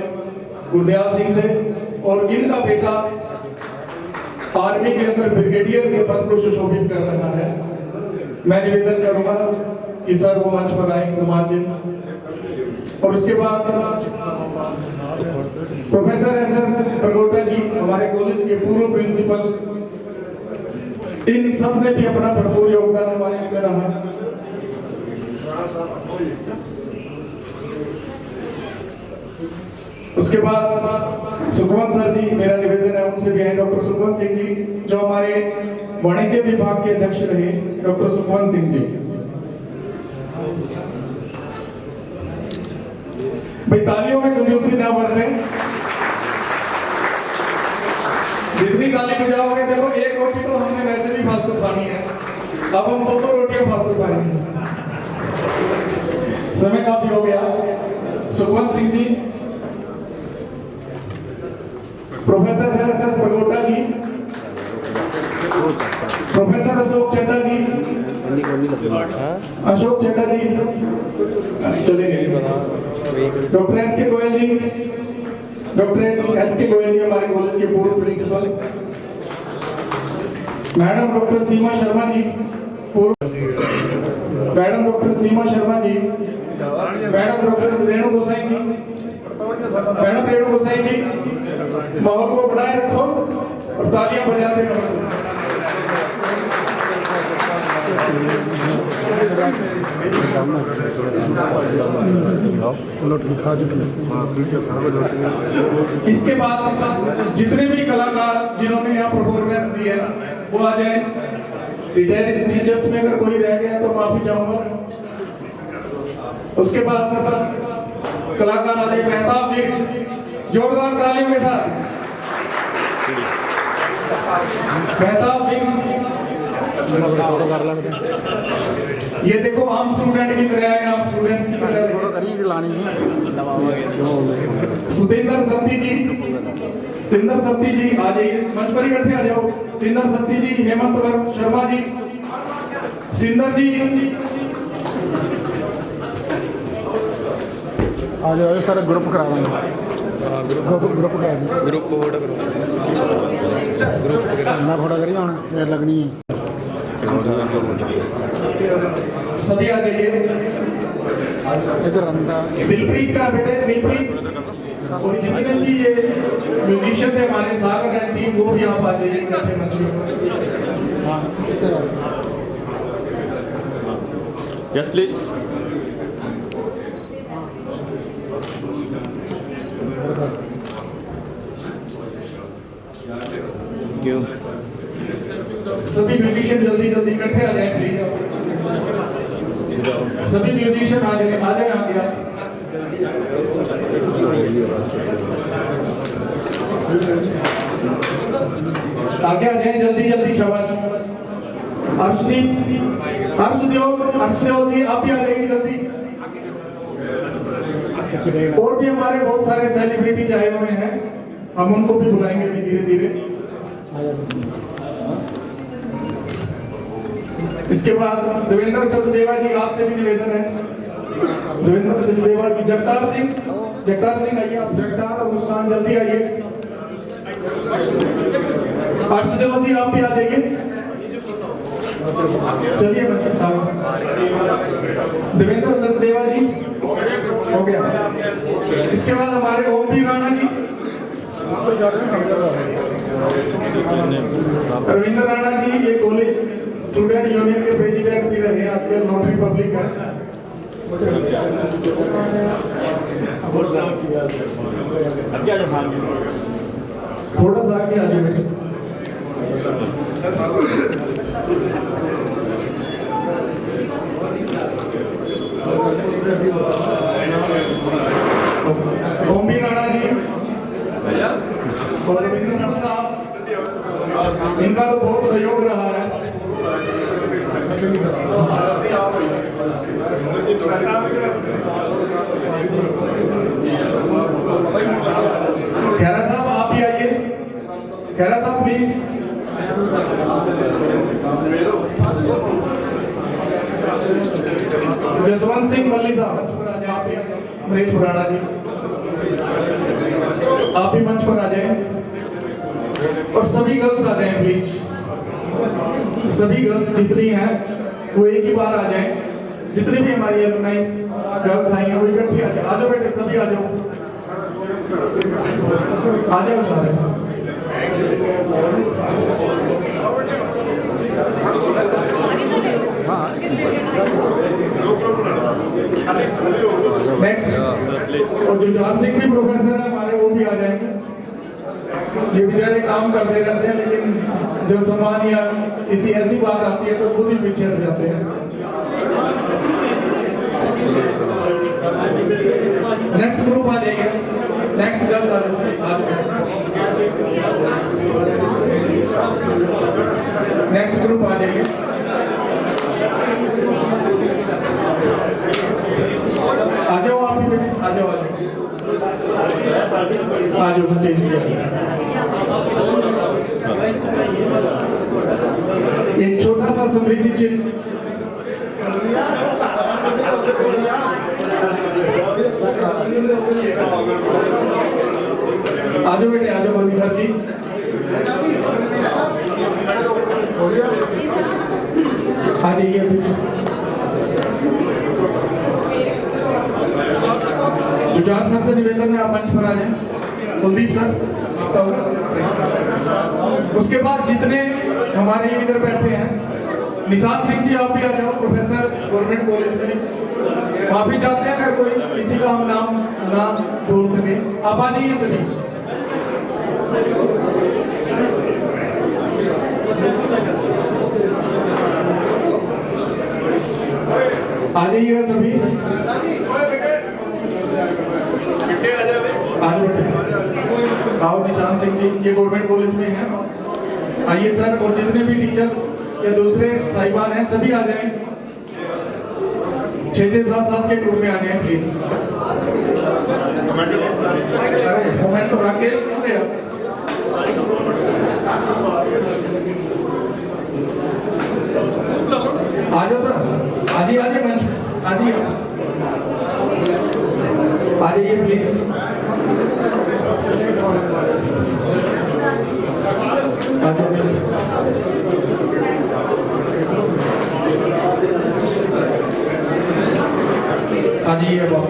गुरदयाल सिंह थे और इनका बेटा आर्मी के अंदर ब्रिगेडियर के पद को सुशोभित कर रहा है। मैं निवेदन करूंगा कि सर वो मंच पर आए सम्मान चिन्ह। और उसके बाद प्रोफेसर एस.एस. बगोटा जी, हमारे कॉलेज के पूर्व प्रिंसिपल, इन सब ने भी अपना भरपूर योगदान हमारे इसमें रहा। उसके बाद सुखवंत सर जी, मेरा निवेदन है उनसे भी है, डॉक्टर सुखवंत सिंह जी, जो हमारे वाणिज्य विभाग के अध्यक्ष रहे, डॉक्टर सुखवंत सिंह जी। भाई तालियों में कंजूसी ना बरतें, जितनी ताली बजाओगे, देखो एक रोटी तो हमने वैसे भी फालतू खानी है, अब हम दो रोटियां फालतू खाएंगे, समय काफी हो गया। Sukhwant Singh ji, professor SS. Bogota जी, प्रोफेसर अशोक चड्ढा जी, अशोक चड्ढा जी चले गए, डॉक्टर एस.के. गोयल जी, डॉक्टर एस.के. गोयल जी हमारे कॉलेज के पूर्व प्रिंसिपल, मैडम डॉक्टर सीमा शर्मा जी, मैडम डॉक्टर सीमा शर्मा जी, मैडम डॉक्टर रेणु गोसाई जी, मैडम रेणु गोसाई जी, माहौल को बनाए रखो और तालियां बजाते रहो। इसके बाद जितने भी कलाकार जिन्होंने यहाँ परफॉर्मेंस दी है वो आ जाए। रिटायर्ड टीचर्स में अगर कोई रह गया तो माफी चाहूंगा। उसके बाद कलाकार आ जाए मेहताब वीर, जोरदार तालियों के साथ मेहताब वीर। ये देखो आम स्टूडेंट की तरह है, आम स्टूडेंट्स की तरह सुतेंद्र सत्ती जी, सतेंद्र सत्ती जी आ जाइए मंच पर, इकट्ठे आ जाओ। सतेंद्र सत्ती जी, हेमंत शर्मा जी, सिंदर जी आ जाओ सर, ग्रुप करा देंगे, ग्रुप करा देंगे, ग्रुप फोटो ना फोटो करिए हम यार लगनी है। सभी आ जाइए। इधर अंदर दिलप्रीत का बेटे, दिलप्रीत और जितने भी ये म्यूजिशियन थे हमारे सागर एंड टीम, वो भी आप आ जाइए इकट्ठे मंच पे। Yes please. सभी म्यूजिशियन जल्दी जल्दी इकट्ठे आ जाए प्लीज। सभी म्यूजिशियन आ जाए आगे आप। आगे आ जाए जल्दी जल्दी, शाबाश। हर्षदेव जी आप भी आ जाइए जल्दी। और भी हमारे बहुत सारे सेलिब्रिटीज आए हुए हैं, हम उनको भी बुलाएंगे भी धीरे धीरे। इसके बाद देवेंद्र सचदेवा जी, आपसे भी निवेदन है। देवेंद्र सचदेवा जी, जगतार सिंह आइए आप। जगतार और मुस्कान जल्दी आइए। हर्षदेव जी आप भी आ जाइए। चलिए देवेंद्र सचदेवा जी हो गया। इसके बाद हमारे ओम बी राणा जी, रविंद्र राणा जी, ये कॉलेज स्टूडेंट यूनियन के प्रेसिडेंट भी रहे, आजकल नोटरी पब्लिक है। थोड़ा सा आगे आ जाए बेटे। ओम बी राणा जी और रविंद्र राणा साहब, इनका तो बहुत सहयोग रहा है। खैरा साहब आप भी आइए। खैरा साहब प्लीज। जसवंत सिंह मल्ली साहब आप भी। मनीष खुराना जी आप भी मंच पर आ जाएं। और सभी गर्ल्स आ जाएं प्लीज। सभी गर्ल्स जितनी हैं वो एक ही बार आ जाएं। जितनी भी हमारी एलुमनाइज गर्ल्स आई हैं वो इकट्ठी आ जाए। आ जाओ बेटे, सभी आ जाओ, आ जाओ सारे। नेक्स्ट, और जुझार सिंह भी प्रोफेसर है हमारे, वो भी आ जाएंगे। ये बेचारे काम करते रहते हैं, लेकिन जब सम्मान या किसी ऐसी बात आती है तो खुद ही पीछे हट जाते हैं। नेक्स्ट ग्रुप आ जाएगा। नेक्स्ट गर्ल्स आ जाए। नेक्स्ट ग्रुप आ जाइए। आ जाओ आप भी बेटे, आ जाओ आ जाओ स्टेज पे। एक छोटा सा समृद्धि चिन्ह। आ जाओ बेटे, आ जाओ बबीधर जी। आ जाइए। जुझार सर से निवेदन है आप मंच पर आ जाएं। कुलदीप सर आपका होगा। उसके बाद जितने हमारे इधर बैठे हैं, निशान सिंह जी आप भी आ जाओ, प्रोफेसर गवर्नमेंट कॉलेज में। वहां भी जाते हैं, अगर कोई किसी का हम नाम ना बोल सके आप आ जाइए सभी। आ जाइएगा सभी। आओ निशान सिंह जी, ये गवर्नमेंट कॉलेज में है। आइए सर, और जितने भी टीचर या दूसरे साहिबान हैं सभी आ जाएं। 6-6, 7-7 के ग्रुप में आ जाएं प्लीज। अरे मोमेंटो राकेश आ जाओ सर, आ जाइए मंच, आ जाइए प्लीज। आ जाइए बाबू।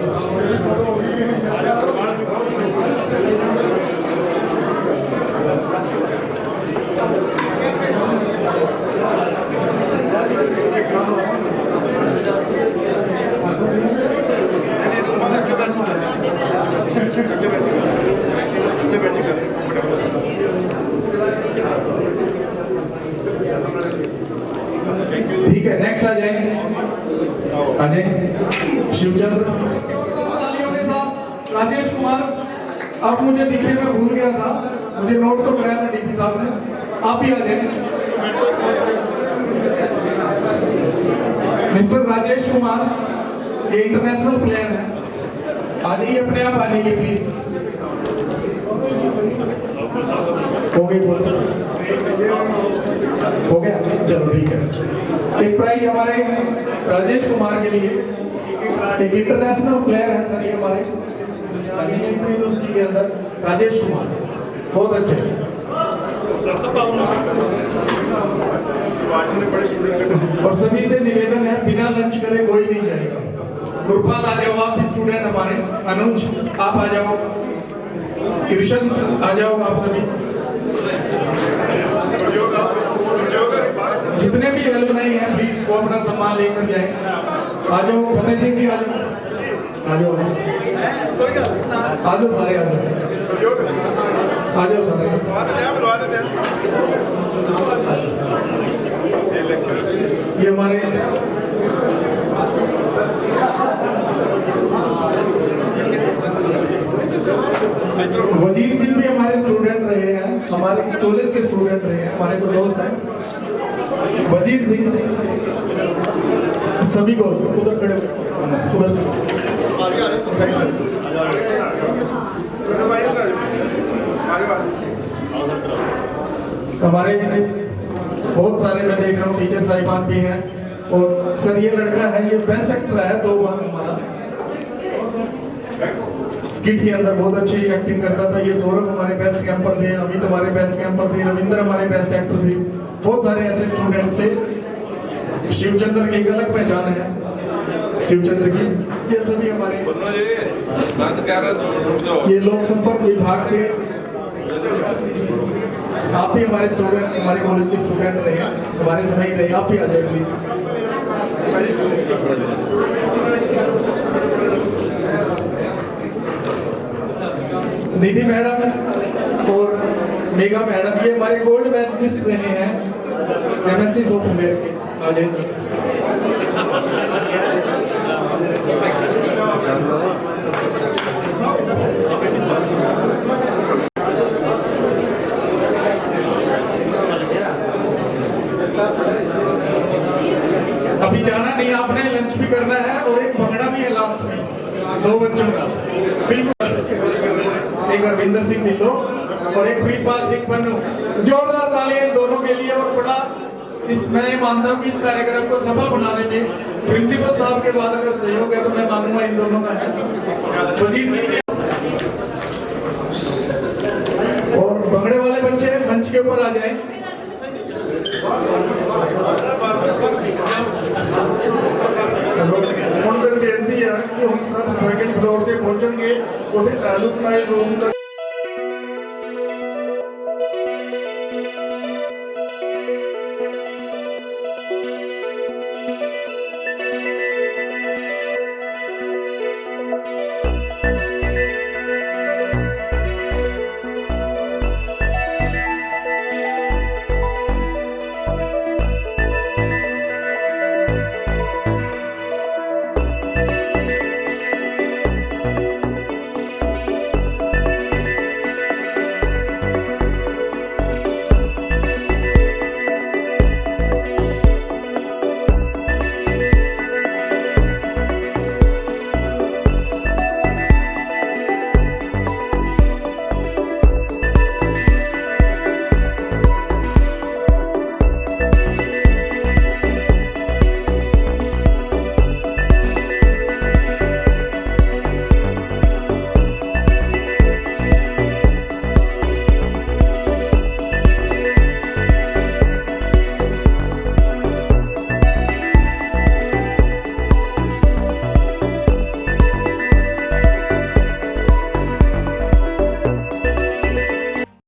ठीक है, नेक्स्ट आ जाए शिवचंद्र के साथ राजेश कुमार। अब मुझे दिखे, मैं भूल गया था, मुझे नोट तो कराया था डीपी साहब ने। आप ही आ जाए। मिस्टर राजेश कुमार, ये इंटरनेशनल प्लेयर है, आ जाइए, अपने आप आ जाइए प्लीज। हो गई फोटो? हो गया, चलो ठीक है। एक प्राइज हमारे राजेश कुमार के लिए, एक इंटरनेशनल प्लेयर है सर ये हमारे राजेश यूनिवर्सिटी के अंदर, राजेश कुमार, बहुत अच्छे। और सभी से निवेदन है, बिना लंच करे कोई नहीं जाएगा। गुरपाल आ जाओ, आप भी स्टूडेंट हमारे। अनुज आप आ जाओ, कृष्ण आ जाओ, आप सभी जितने भी हेल्प नहीं है प्लीज वो अपना सामान लेकर जाए। आ जाओ फतेह सिंह जी, आ जाओ आ जाओ आ जाओ सारे आ जाओ सारे। ये हमारे वजीर सिंह भी हमारे स्टूडेंट रहे हैं, हमारे इस कॉलेज के स्टूडेंट रहे हैं, हमारे को दोस्त हैं। वजीर सिंह, सभी को उधर खड़े, उधर चलो। हमारे बहुत सारे मैं देख रहा हूँ टीचर साहिबान भी हैं। और सर ये लड़का है, ये बेस्ट एक्टर है 2 बार हमारा स्किट के अंदर, बहुत अच्छी एक्टिंग करता था। ये सौरभ हमारे बेस्ट कैंपर थे, अमित हमारे बेस्ट कैंपर थे, रविंद्र हमारे बेस्ट एक्टर थे, बहुत सारे ऐसे स्टूडेंट्स थे। शिवचंद्र की एक अलग पहचान है, शिवचंद्र की। ये सभी हमारे ये लोक संपर्क विभाग से, आप भी हमारे स्टूडेंट, हमारे कॉलेज के स्टूडेंट रहे, हमारे समय ही रहे, आप भी आ जाए प्लीज। निधि मैडम और मेघा मैडम, ये हमारे गोल्ड मेडलिस्ट रहे हैं एमएससी सॉफ्टवेयर के। आ जाइए सर। अभी जाना नहीं, आपने लंच भी करना है और एक भंगड़ा भी है लास्ट में 2 बच्चों का, बिल्कुल। एक अरविंदर सिंह ढिल्लो और एक प्रीतपाल सिंह पन्नू। जोरदार तालियां इन दोनों के लिए। और बड़ा मैं मानता हूँ कि इस कार्यक्रम को सफल बनाने में प्रिंसिपल साहब के बाद अगर सहयोग है तो मैं मानूंगा इन दोनों का है। वजीर सिंह जी और भंगड़े वाले बच्चे मंच के ऊपर आ जाए।